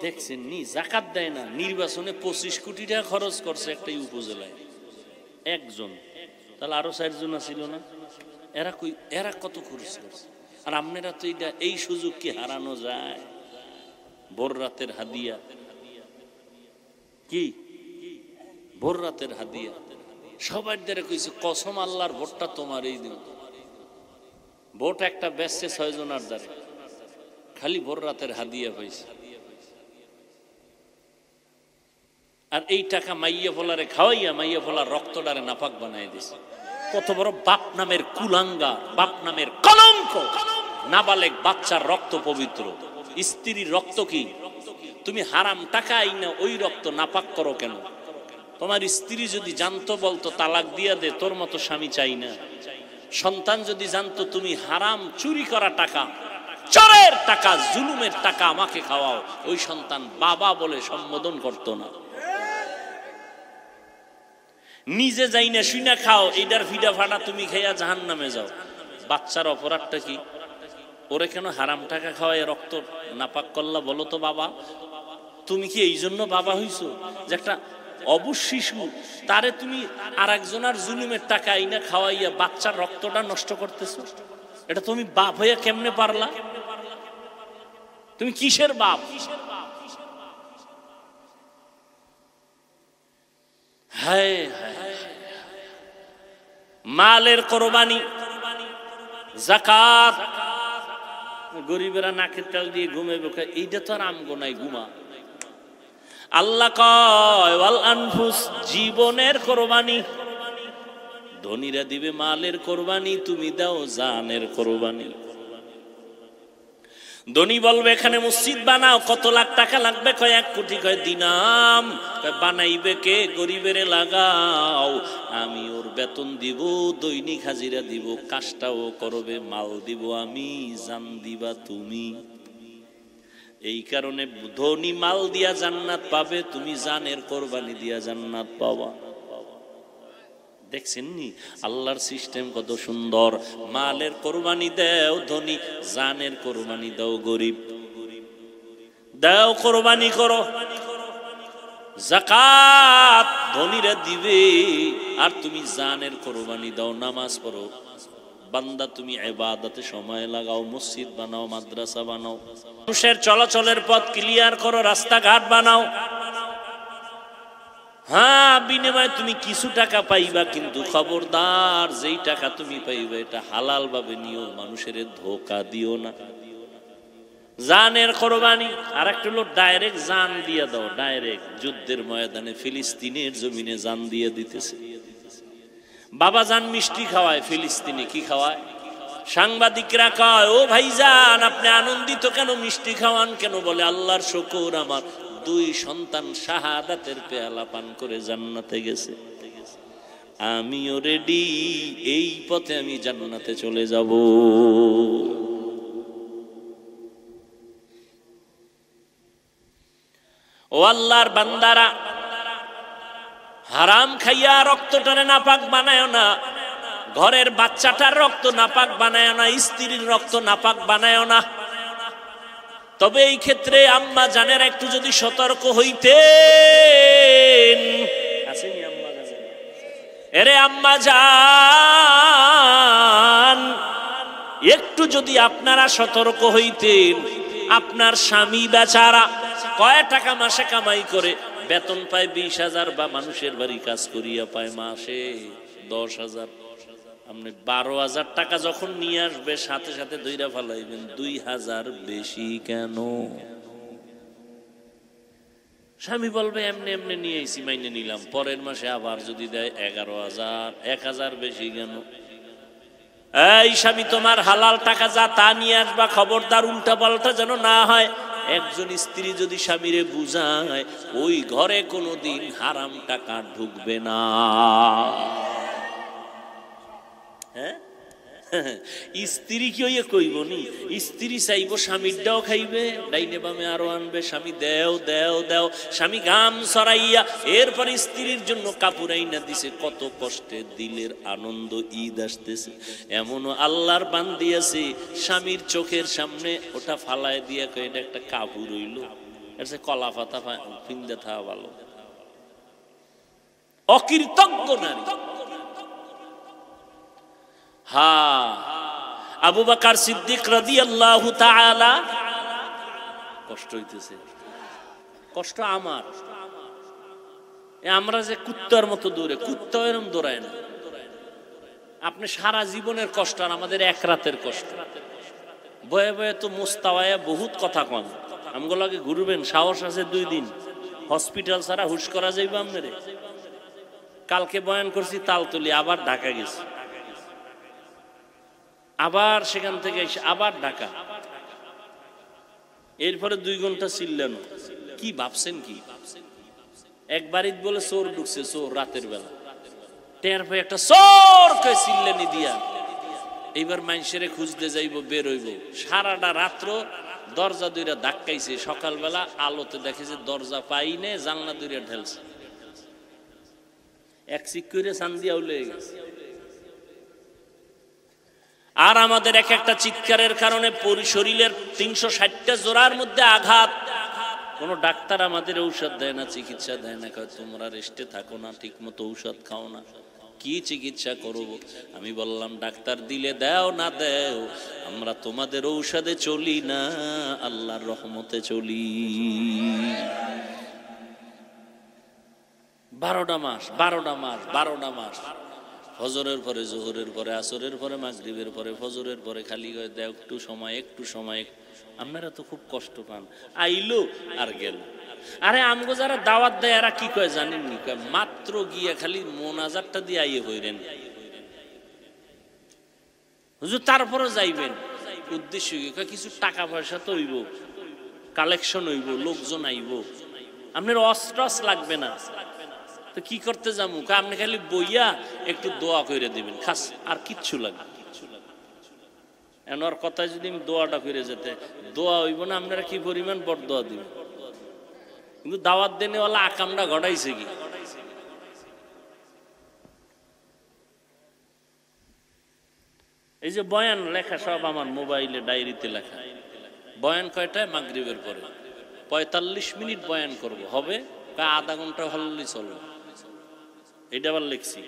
দেখছেন নি যাকাত দেয় না, নির্বাচনে 25 কোটি টাকা খরচ করছে একটা উপজেলায় একজন, তাহলে আরো 4 জন ছিল না? এরা কত খরচ করছে? আর আপনারা তো এই সুযোগ কি হারানো যায়? ভোর রাতের হাদিয়া, কি ভোর রাতের হাদিয়া সবার দ্বারা কইছে কসম আল্লাহর ভোটটা তোমার এই দিন। ভোট একটা বেচছে 6 জনের দ্বারা, খালি ভোর রাতের হাদিয়া পাইছে। আর এই টাকা মাইয়া ফলারে খাওয়াইয়া মাইয়া ফলার রক্তটারে নাপাক বানাই দিছে। কত বড় বাপ নামের কুলাঙ্গার, বাপ নামের কলঙ্ক! নাবালেক বাচ্চার রক্ত পবিত্র, স্ত্রীর রক্ত কি? তুমি হারাম টাকা আইনা ওই রক্ত নাপাক করো কেন? তোমার স্ত্রী যদি জানতো বলতো তালাক দিয়া দে, তোর মতো স্বামী চাই না। সন্তান যদি জানতো তুমি হারাম চুরি করা টাকা, চোরের টাকা, জুলুমের টাকা আমাকে খাওয়াও, ওই সন্তান বাবা বলে সম্বোধন করতো না। নিজে যাই না শুই না খাও, এটার ফিডা ফাটা তুমি খাইয়া জাহান্নামে যাও। বাচ্চার অপরাধটা কি? ওরে কেন হারাম টাকা খাওয়ায় রক্ত নাপাক করলা বলো তো বাবা? তুমি কি এই জন্য বাবা হইছো যে একটা অবুঝ শিশু তারে তুমি আর একজনের জুলুমের টাকা আইনা খাওয়াইয়া বাচ্চার রক্তটা নষ্ট করতেছো? এটা তুমি বাপ হইয়া কেমনে পারলা? তুমি কিসের বাপ? হায় হায়, মালের কোরবানি, যাকাত, গরিবেরা নাকের তেল দিয়ে ঘুমাইবে, এইটা তো আর আমগো নাই ঘুমা। আল্লাহ কয় ওয়াল আনফুস, জীবনের কোরবানি। ধনীরা দিবে মালের কোরবানি, তুমি দাও জানের কোরবানি। ধনী বলবে এখানে মসজিদ বানাও, কত লাখ টাকা লাগবে? কয় 1 কোটি। কয় দিনাম। কয় বানাইবে কে? গরিবেরে লাগাও, আমি ওর বেতন দিব, দৈনিক হাজিরা দিব, কাজটাও করবে, মাল দিব আমি, জান দিবা তুমি। এই কারণে ধনী মাল দিয়া জান্নাত পাবে, তুমি জানের কোরবানি দিয়া জান্নাত পাবা। দেখছেন নি আল্লাহর সিস্টেম কত সুন্দর। মালের কোরবানি দাও ধনী, জানের কোরবানি দাও গরিব। দাও কোরবানি করো, যাকাত ধনীরা দিবে, আর তুমি জানের কোরবানি দাও, নামাজ পড়ো। বান্দা তুমি ইবাদতে সময় লাগাও, মসজিদ বানাও, মাদ্রাসা বানাও, মানুষের চলাচলের পথ ক্লিয়ার করো, রাস্তাঘাট বানাও। হ্যাঁ, বিনিময়ে তুমি কিছু টাকা পাইবা, কিন্তু খবরদার যেই টাকা তুমি পাইবা এটা হালাল ভাবে নিও, মানুষের ধোঁকা দিও না। জানের কোরবানি। আর একটা হলো ডাইরেক্ট জান দিয়ে দাও, ডাইরেক্ট যুদ্ধের ময়দানে ফিলিস্তিনের জমিনে জান দিয়ে দিতেছে। বাবা জান মিষ্টি খাওয়ায়, ফিলিস্তিনে কি খাওয়ায়? সাংবাদিকরা কয় ও ভাইজান আপনি আনন্দিত কেন, মিষ্টি খাওয়ান কেন? বলে আল্লাহর শুকর, আমার 2 সন্তান শাহাদাতের পেয়ালা পান করে জান্নাতে গেছে, আমিও রেডি, এই পথে আমি জান্নাতে চলে যাব। ও আল্লাহর বান্দারা, হারাম খাইয়া রক্তটারে নাপাক বানায় না, ঘরের বাচ্চাটার রক্ত নাপাক বানায় না, স্ত্রীর রক্ত নাপাক বানায় না। তবে এই ক্ষেত্রে আম্মা জানের একটু যদি সতর্ক হইতেন, আসেনি আম্মা জান, এরে আম্মা জান, একটু যদি আপনারা সতর্ক হইতেন, আপনার স্বামী বেচারা কয় টাকা মাসে কামাই করে, বেতন পায় 20,000, বা মানুষের বাড়ি কাজ করিয়া পায় মাসে 10,000, আপনি 12,000 টাকা যখন নিয়ে আসবে সাথে সাথে ধইরা ফেলাইবেন 2,000 বেশি কেন? স্বামী বলবে এমনি এমনি নিয়ে এসি, মাইনে নিলাম, পরের মাসে আবার যদি দেয় 11,000, 1,000 বেশি কেন? এই স্বামী, তোমার হালাল টাকা যা তা নিয়ে আসবা, খবরদার উল্টা পাল্টা যেন না হয়। একজন স্ত্রী যদি স্বামীরে বুঝায়, ওই ঘরে কোনোদিন হারাম টাকা ঢুকবে না। হ্যাঁ, স্ত্রী কি হইয়া কইব নি? স্ত্রী চাইব স্বামীরটাও খাইবে, ডাইনে বামে আরো আনবে, স্বামী দেও দেও দেও, স্বামী গাম সরাইয়া এরপর স্ত্রীর জন্য কাপড় আইনা দিছে, কত কষ্টে দিলের আনন্দ, ঈদ আসতেছে। এমনও আল্লাহর বান্দি আছে স্বামীর চোখের সামনে ওটা ফালায় দিয়া কয় এটা একটা কাপড় হইল, এর কলা পাতা ফিন্দে থাকা ভালো। অকৃতজ্ঞ নারী। হ্যাঁ, আবু বকর সিদ্দিক রাদিয়াল্লাহু তাআলা, কষ্ট হইতেছে, কষ্ট আমার। আমরা যে কুত্তার মতো দৌড়ে, কুত্তা এরকম দৌড়ায় না। আপনি সারা জীবনের কষ্ট আর আমাদের এক রাতের কষ্ট। বয়ে বয়ে তো মোস্তাওয়ায়া বহুত কথা কম, আমগুলোকে ঘুরবেন, সাহস আছে 2 দিন, হসপিটাল ছাড়া হুশ করা যাইব আপনারে। কালকে বয়ান করছি তালতলি, আবার ঢাকা গেছি, আবার সেখান থেকে এসে আবার ঢাকা, এরপরে 2 ঘন্টা চিল্লেন। কি ভাবছেন কি? একবারই বলে চোর ঢুকছে, চোর রাতের বেলা টের পেয়ে একটা চোর কে চিল্লেনি দিয়া এইবার মানুষের খুঁজতে যাইব, বের হইব। সারাটা রাত্র দরজা দুইরা ধাক্কাইছে, সকালবেলা আলোতে দেখেছে দরজা পাইনে, জানলা দুইরা ঢেলছে, এক চিক করে চান্দিয়া উলে গেছে। আর আমাদের এক একটা চিৎকারের কারণে শরীরের 360টা জোড়ার মধ্যে আঘাত। কোন ডাক্তার আমাদের ঔষধ দেয় না, চিকিৎসা দেয় না, কয় তোমরা রেস্টে থাকো না, ঠিক মতো ঔষধ খাও না, কি চিকিৎসা করব? আমি বললাম ডাক্তার দিলে দাও না দাও, আমরা তোমাদের ঔষধে চলি না, আল্লাহর রহমতে চলি। 12টা মাস 12টা মাস 12টা মাস, ফজরের পরে জোহরের পরে আসরের পরে মাগরিবের পরে ফজরের পরে খালি কয় দাও একটু সময়, একটু সময়। আপনারা তো খুব কষ্ট পান, আইলো আর গেল। আরে আমগো যারা দাওয়াত দেয় এরা কি কয় জানেননি? কয় মাত্র গিয়া খালি মোনাজাতটা দিয়ে আইয়ে হইরেন হুজুর, তারপরে যাইবেন। উদ্দেশ্য কি? কয় কিছু টাকা পয়সা তো হইব, কালেকশন হইব, লোকজন আইব, আপনার অস্ত্র লাগবে না। তো কি করতে যাবো? আপনি খালি বইয়া একটু দোয়া করে দিবেন, খাস, আর কিচ্ছু লাগবে। এনার কথায় যদি আমি দোয়াটা করে যেতে, দোয়া হইব না, আপনারা কি পরিমাণ বড় দোয়া দিবেন। কিন্তু দাওয়াত দেনেওয়ালা আকামটা ঘটাইছে কি? এই যে বয়ান লেখা সব আমার মোবাইলে, ডায়েরিতে লেখা। বয়ান কয়টায়? মাগরিবের পরে 45 মিনিট বয়ান করব, হবে আধা ঘন্টা হলেই চলবে। এটা আবার লিখছি,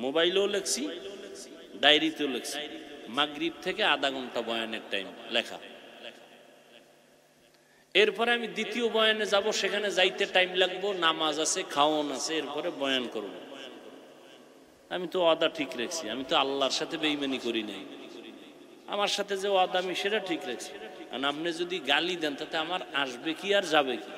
মোবাইলেও লিখছি, ডায়েরিতেও লিখছি। মাগরিব থেকে আধা ঘন্টা বয়ানের টাইম লেখা। এরপরে আমি দ্বিতীয় বয়ানে যাব, সেখানে যাইতে টাইম লাগবো, নামাজ আছে, খাওয়ান আছে, এরপরে বয়ান করব। আমি তো ওয়াদা ঠিক রাখছি, আমি তো আল্লাহর সাথে বেঈমানি করি নাই। আমার সাথে যে ওয়াদা আমি সেটা ঠিক রাখছি। কারণ আপনি যদি গালি দেন তাতে আমার আসবে কি আর যাবে কি?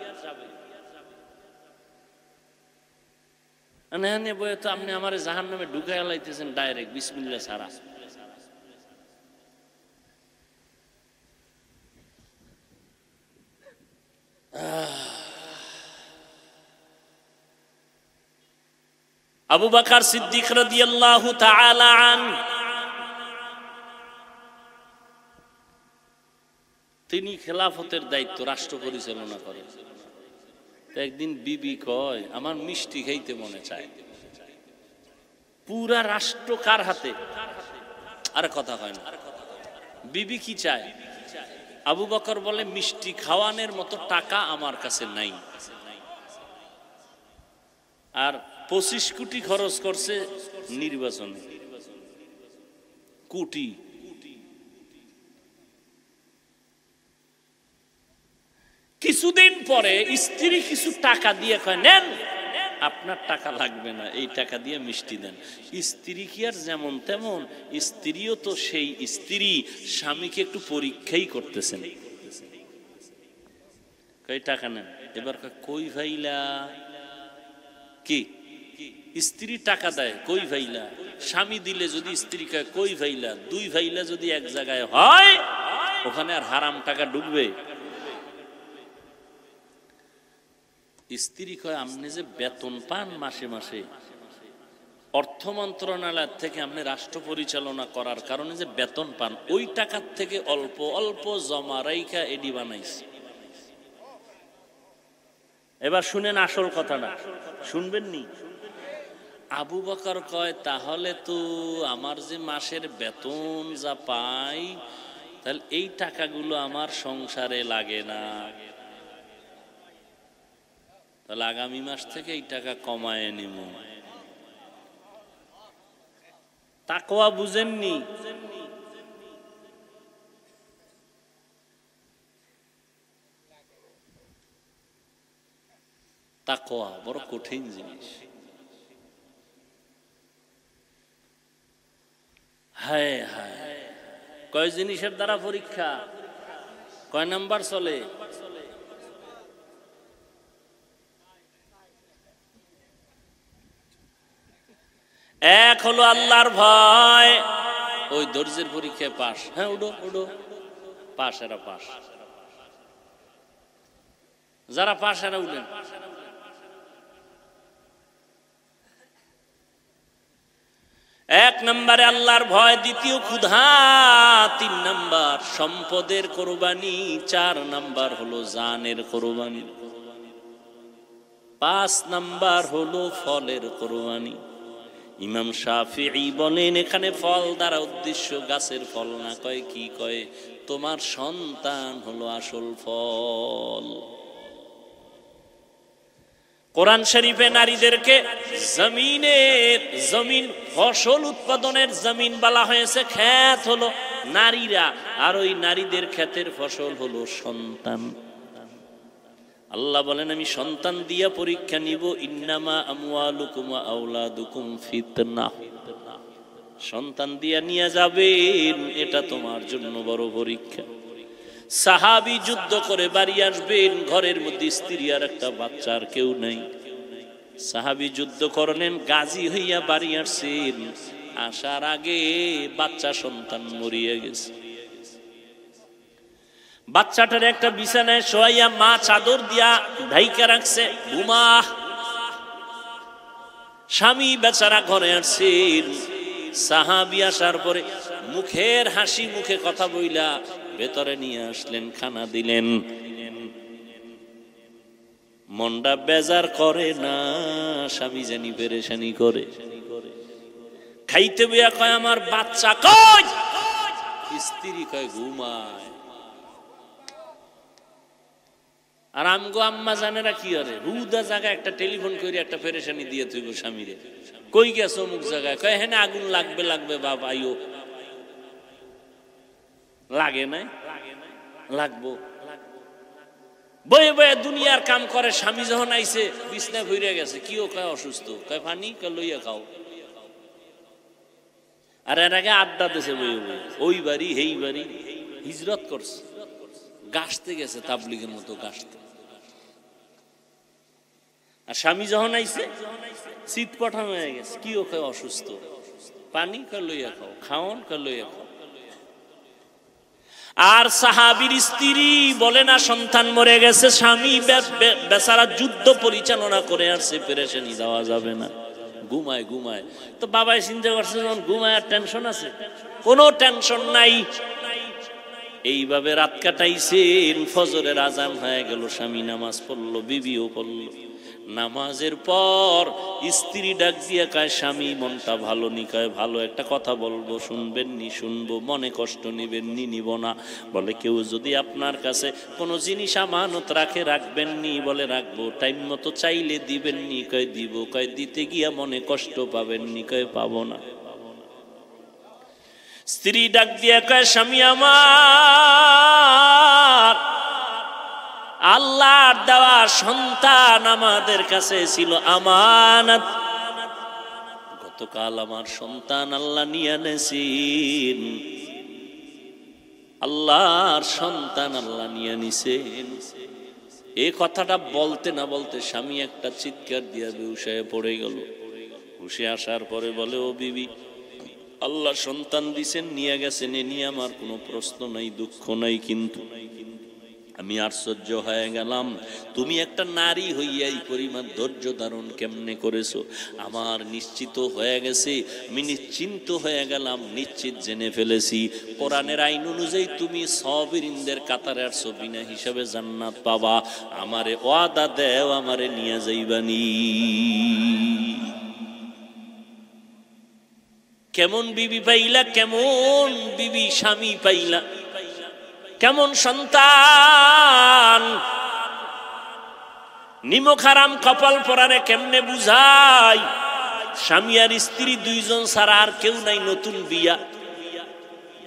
বয়ে তো আপনি আমার জাহান্নামে ঢুকাইয়া লাইতেছেন ডাইরেক্ট, বিসমিল্লাহ ছাড়া। আবু বকর সিদ্দিক রাদিয়াল্লাহু তাআলা আনহু, তিনি খেলাফতের দায়িত্ব, রাষ্ট্র পরিচালনা করেন। একদিন বিবি কয় আমার মিষ্টি খাইতে মনে চায়। পুরা রাষ্ট্র কার হাতে? আর কথা হয় না। বিবি কি চায়? আবু বকর বলে মিষ্টি খাওয়ানোর মতো টাকা আমার কাছে নাই। আর 25 কোটি খরচ করছে নির্বাচনে, কোটি। কিছুদিন পরে স্ত্রী কিছু টাকা দিয়ে কয় নেন, আপনার টাকা লাগবে না, এই টাকা দিয়ে মিষ্টি দেন। স্ত্রী কি আর যেমন তেমন? স্ত্রীও তো সেই স্ত্রী, স্বামীকে একটু পরীক্ষাই করতেছেন। কই টাকা নেন, এবার কই ভাইলা কি? স্ত্রী টাকা দেয়, কই ভাইলা। স্বামী দিলে যদি স্ত্রী কয় কই ভাইলা, 2 ভাইলা যদি এক জায়গায় হয়, ওখানে আর হারাম টাকা ঢুকবে? স্ত্রী কয় আপনি যে বেতন পান মাসে মাসে, অর্থ মন্ত্রণালয় থেকে আপনি রাষ্ট্র পরিচালনা করার কারণে যে বেতন পান, ওই টাকার থেকে অল্প অল্প জমা রাইখা এডি বানাইছে। এবার শুনেন আসল কথাটা, শুনবেন নি? আবু বকর কয়, তাহলে তো আমার যে মাসের বেতন যা পাই, তাহলে এই টাকাগুলো আমার সংসারে লাগে না, তাহলে আগামী মাস থেকে এই টাকা কমায় নিব। তাকওয়া বুঝেননি? তাকওয়া বড় কঠিন জিনিস। হায় হায়, কয় জিনিসের দ্বারা পরীক্ষা, কয় নাম্বার চলে? এক হলো আল্লাহর ভয়, ওই দর্জের পরীক্ষায় পাস, হ্যাঁ উডো উডো, পাস, এরা পাস, যারা পাস এরা উঠেন। এক নম্বরে আল্লাহর ভয়, দ্বিতীয় ক্ষুধা, 3 নাম্বার সম্পদের কোরবানি, 4 নাম্বার হলো জানের কোরবানি, 5 নাম্বার হলো ফলের কোরবানি। ইমাম শাফিঈ বলেন, এখানে ফল দ্বারা উদ্দেশ্য গাছের ফল না, কয় কি কয়, তোমার সন্তান হলো আসল ফল। কোরআন শরীফে নারীদেরকে জমিন ফসল উৎপাদনের জমিন বলা হয়েছে, ক্ষেত হলো নারীরা, আর ওই নারীদের ক্ষেতের ফসল হলো সন্তান। আল্লাহ বলেন, আমি সন্তান দিয়া পরীক্ষা নিব, ইন্নামা আমওয়ালুকুম ওয়া আওলাদুকুম ফিতনাহ, সন্তান দিয়া নিয়ে যাবেন, এটা তোমার জন্য বড় পরীক্ষা। সাহাবী যুদ্ধ করে বাড়ি আসবেন, ঘরের মধ্যে স্ত্রী আর একটা বাচ্চা, আর কেউ নাই। সাহাবী যুদ্ধ করলেন, গাজী হইয়া বাড়ি আসছেন, আসার আগে বাচ্চা সন্তান মরিয়া গেছে। বাচ্চাটার একটা বিছানায় শোয়াইয়া মা চাদর দিয়া ঢাইকা রাখছে, ঘুমা। স্বামী বেচারা ঘরে আসছেন, সাহাবী আসার পরে মুখের হাসি মুখে কথা বইলা ভেতরে নিয়ে আসলেন, খানা দিলেন। মনটা বেজার করে না, স্বামী জানি পেরেশানি করে। খাইতে বইয়া কয়, আমার বাচ্চা কই? স্ত্রী কয়, ঘুমায়। আর আমগো আম্মা জানেরা কি করে, হুদা জায়গায় একটা টেলিফোন করে একটা পেরেশানি দিয়ে তুই স্বামীরে, কই গেছো অমুক জায়গায়, কয় হ্যাঁ আগুন লাগবে বাবা, আইও। লাগে নাই, লাগবো। বয়ে বয়ে দুনিয়ার কাম করে, স্বামী যখন আইছে বিছনায় ভইরা গেছে, কিও কয় অসুস্থ, কয় পানি, কয় লইয়া খাও। আর এর আগে আড্ডা দিছে বয়ে বয়ে, ওই বাড়ি হেই বাড়ি, হিজরত করছে, গাছতে গেছে তাবলিগের মতো গাছতে। আর স্বামী যখন আইছে শীত পাঠানো হয়ে গেছে, কিও কয় অসুস্থ, পানি, কয় লইয়া খাও, খাওন, কয় লইয়া খাও। আর সাহাবীর স্ত্রী বলে না, সন্তান মরে গেছে, স্বামী বেচারা যুদ্ধ পরিচালনা করে আসছে, পেরেশানি দেওয়া যাবে না, ঘুমায় ঘুমায়। তো বাবাই চিন্তা করছে, যখন ঘুমায় আর টেনশন আছে? কোনো টেনশন নাই। এইভাবে রাত কাটাইছেন, ফজরের আজান হয়ে গেল, স্বামী নামাজ পড়লো, বিবিও পড়লো। নামাজের পর স্ত্রী ডাক দিয়া কয়, স্বামী মনটা ভালো নি? কয় ভালো, একটা কথা বলবো, শুনবেন নি? শুনবো। মনে কষ্ট নিবেন নি? নিব না। বলে, কেউ যদি আপনার কাছে কোনো জিনিস আমানত রাখে, রাখবেন নি? বলে, রাখবো। টাইম মতো চাইলে দিবেন নি? কয় দিব। কয় দিতে গিয়া মনে কষ্ট পাবেন নি? কয় পাবো না। স্ত্রী ডাক দিয়া কয়, স্বামী আমার, আল্লাহর দেওয়া সন্তান আমাদের কাছে ছিল আমানত, গতকাল আমার সন্তান আল্লাহ নিয়ে নেছেন, আল্লাহর সন্তান আল্লাহ নিয়ে নিছেন। এই কথাটা বলতে না বলতে স্বামী একটা চিৎকার দিয়া বেহুশে পড়ে গেল। হুশে আসার পরে বলে, ও বিবি, আল্লাহ সন্তান দিছেন, নিয়ে গেছেন, এ নিয়ে আমার কোনো প্রশ্ন নাই, দুঃখ নাই, কিন্তু আমি আশ্চর্য হয়ে গেলাম, তুমি একটা নারী হইয়া এই পরিমাণ ধৈর্য ধারণ কেমনে করেছো। আমার নিশ্চিত হয়ে গেছে, আমি নিশ্চিন্ত হয়ে গেলাম, নিশ্চিত জেনে ফেলেছি কোরআনের আইন অনুযায়ী তুমি সাবিরিনদের কাতারে আসছো, বিনা হিসাবে জান্নাত পাবা। আমারে ওয়াদা দেও, আমারে নিয়ে যাইবানি। কেমন বিবি পাইলা, কেমন বিবি স্বামী পাইলা, কেমন সন্তান। নিমক হারাম কপাল পরারে কেমনে বুঝাই। স্বামী আর স্ত্রী দুইজন ছাড়া আর কেউ নাই, নতুন বিয়া,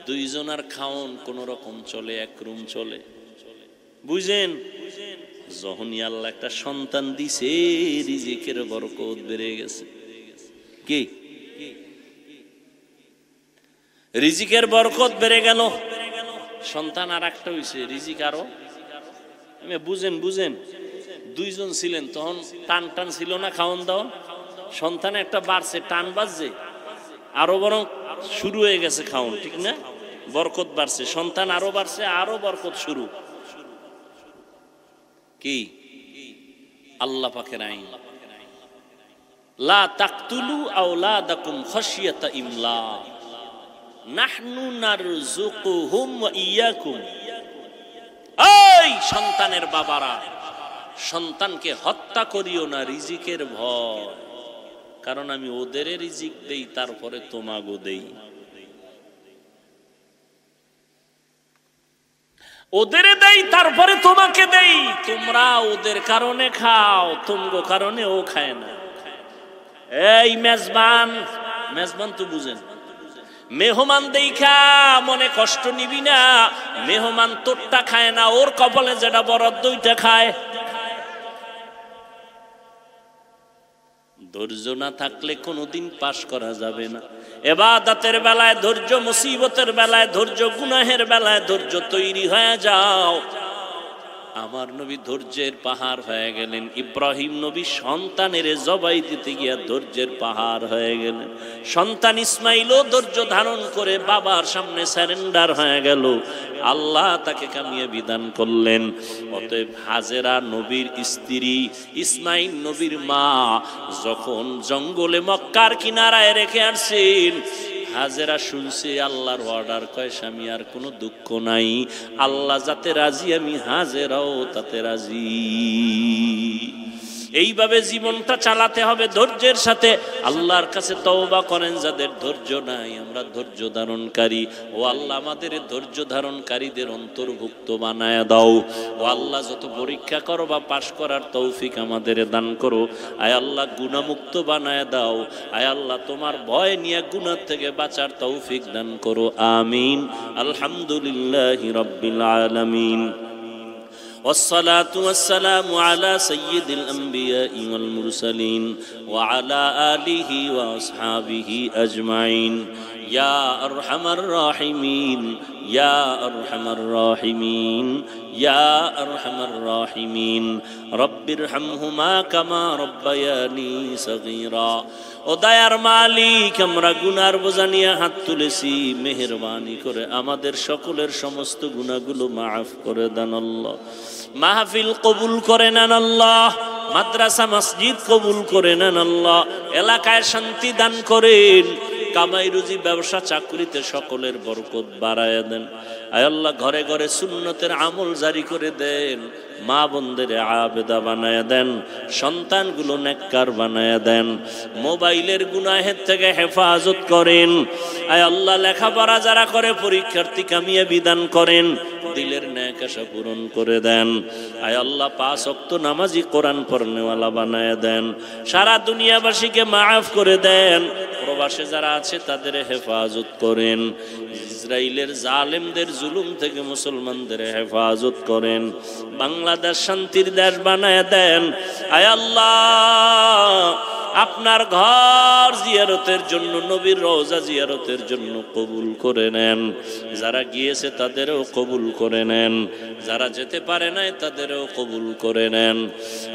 দুইজন আর খাওন কোন রকম চলে, এক রুম চলে। বুঝেন, যখনই আল্লাহ একটা সন্তান দিছে, রিজিকের বরকত বেড়ে গেছে। কি রিজিকের বরকত বেড়ে গেল, সন্তান আর একটা হইছে, রিজিক আরো। বুঝেন বুঝেন, দুইজন ছিলেন তখন টান টান ছিল না খাওয়ান দাওয়ান, সন্তান একটা বাড়ছে, টান বাজছে, আরো বরং শুরু হয়ে গেছে খাওয়ান, ঠিক না? বরকত বাড়ছে, সন্তান আরো বাড়ছে, আরো বরকত শুরু। কি আল্লাহ পাকের আইন, লা তাকতুলু আওলাদাকুম খাশিয়াতা ইমলাক, নাহনু নারযুকুহুম ওয়া ইয়াকুম। এই সন্তানের বাবারা, সন্তানকে হত্যা করিও না রিজিকের ভয়, কারণ আমি ওদের রিজিক দেই, তারপরে তোমাগো দেই। ওদের দেই, তারপরে তোমাকে দেই। তোমরা ওদের কারণে খাও, তুমগো কারণে ও খায় না। এই মেজবান, মেজবান তো বুঝেন, মেহমান দেখা মনে কষ্ট নিবি না। মেহমান তোরটা খায় না, ওর কপালে যেটা বরাদ্দ ওইটা খায়। ধৈর্য না থাকলে কোনোদিন পাশ করা যাবে না। ইবাদতের বেলায় ধৈর্য, মুসিবতের বেলায় ধৈর্য, গুনাহের বেলায় ধৈর্য তৈরি হয়ে যাও। আমার নবী ধৈর্যের পাহাড় হয়ে গেলেন। ইব্রাহিম নবী সন্তানের জবাই দিতে গিয়া ধৈর্যের পাহাড় হয়ে গেলেন। সন্তান ইসমাইলও ধৈর্য ধারণ করে বাবার সামনে সারেন্ডার হয়ে গেল। আল্লাহ তাকে কামিয়ে বিধান করলেন। অতএব হাজেরা নবীর স্ত্রী, ইসমাইল নবীর মা যখন জঙ্গলে মক্কার কিনারায় রেখে আসছেন, হাজেরা শুনছে আল্লাহর অর্ডার, কয় স্বামী আর কোনো দুঃখ নাই, আল্লাহ যাতে রাজি আমি হাজেরাও তাতে রাজি। এইভাবে জীবনটা চালাতে হবে ধৈর্যের সাথে। আল্লাহর কাছে তওবা করেন যাদের ধৈর্য নাই, আমরা ধৈর্য ধারণকারী। ও আল্লাহ আমাদের ধৈর্য ধারণকারীদের অন্তর্ভুক্ত বানায় দাও। ও আল্লাহ যত পরীক্ষা করো বা পাশ করার তৌফিক আমাদের দান করো। আয় আল্লাহ গুনাহমুক্ত বানায় দাও। আয় আল্লাহ তোমার ভয় নিয়ে গুনাহ থেকে বাঁচার তৌফিক দান করো। আমিন। আলহামদুলিল্লাহি রাব্বিল আলামিন। والصلاة والسلام على سيد الأنبياء والمرسلين وعلى آله وأصحابه أجمعين يا أرحم الراحمين يا أرحم الراحمين يا أرحم الراحمين رب ارحمهما كما ربياني صغيرا। ও দয়ার মালিক, আমরা গুনার বোঝা নিয়ে হাত তুলেছি, মেহেরবানি করে আমাদের সকলের সমস্ত গুনাহগুলো মাফ করে দেন আল্লাহ। মাহফিল কবুল করে নেন আল্লাহ, মাদ্রাসা মসজিদ কবুল করে নেন আল্লাহ। এলাকায় শান্তি দান করেন, কামাই রুজি ব্যবসা চাকরিতে সকলের বরকত বাড়ায় দেন। আয় আল্লাহ ঘরে ঘরে সুন্নতের আমল জারি করে দেন, মা বোনদের আবেদা বানায় দেন, সন্তানগুলো নেককার বানায় দেন, মোবাইলের গুনাহের থেকে হেফাজত করেন। আয় আল্লাহ লেখাপড়া যারা করে পরীক্ষার্থী কামিয়ে বিধান করেন, দিলের ন্যাক আশা পূরণ করে দেন। আয় আল্লাহ 5 ওয়াক্ত নামাজি কোরআন পড়নেওয়ালা বানায় দেন। সারা দুনিয়াবাসীকে মাফ করে দেন। প্রবাসে যারা আছে তাদের হেফাজত করেন। ইসরায়েলের জালেমদের জুলুম থেকে মুসলমানদের হেফাজত করেন। বাংলাদেশ শান্তির দেশ বানায় দেন। আয় আল্লাহ আপনার ঘর জিয়ারতের জন্য, নবীর রওজা জিয়ারতের জন্য কবুল করে নেন। যারা গিয়েছে তাদেরও কবুল করে নেন, যারা যেতে পারে নাই তাদেরও কবুল করে নেন।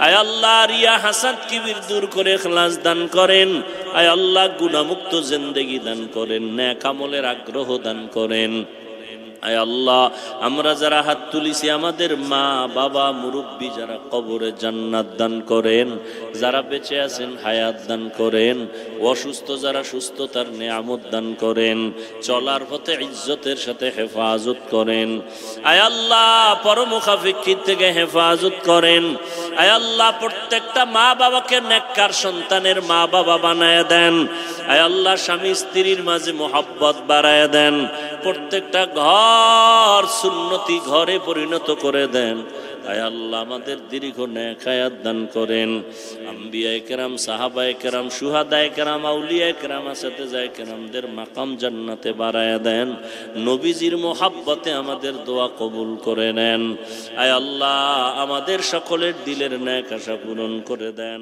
আয় আল্লাহ রিয়া হাসাদ কিবির দূর করে ইখলাস দান করেন। আয় আল্লাহ গুনাহমুক্ত জিন্দেগি দান করেন, নেক আমলের আগ্রহ দান করেন। আয় আল্লাহ, আমরা যারা হাত তুলিছি আমাদের মা বাবা মুরব্বী যারা, কবরে জান্নাত দান করেন, যারা বেঁচে আছেন হায়াত দান করেন, অসুস্থ যারা সুস্থতার নেয়ামত দান করেন, চলার পথে ইজ্জতের সাথে হেফাজত করেন। আয় আল্লাহ, পরমুখাফিক্ষির থেকে হেফাজত করেন। আয় আল্লাহ, প্রত্যেকটা মা বাবাকে নেককার সন্তানের মা বাবা বানায় দেন। আয় আল্লাহ, স্বামী স্ত্রীর মাঝে মোহাব্বত বাড়ায় দেন। প্রত্যেকটা ঘর সুন্নতি ঘরে পরিণত করে দেন। আয় আল্লাহ, আমাদের দীর্ঘ নেক হায়াত দান করেন। আম্বিয়ায়ে কেরাম, সাহাবায়ে কেরাম, শুহাদায়ে কেরাম, আউলিয়ায়ে কেরাম, আসাতেজায়ে কেরামদের মাকাম জান্নাতে বাড়ায় দেন। নবীজির মোহাব্বতে আমাদের দোয়া কবুল করে নেন। আয় আল্লাহ, আমাদের সকলের দিলের নেক আশা পূরণ করে দেন।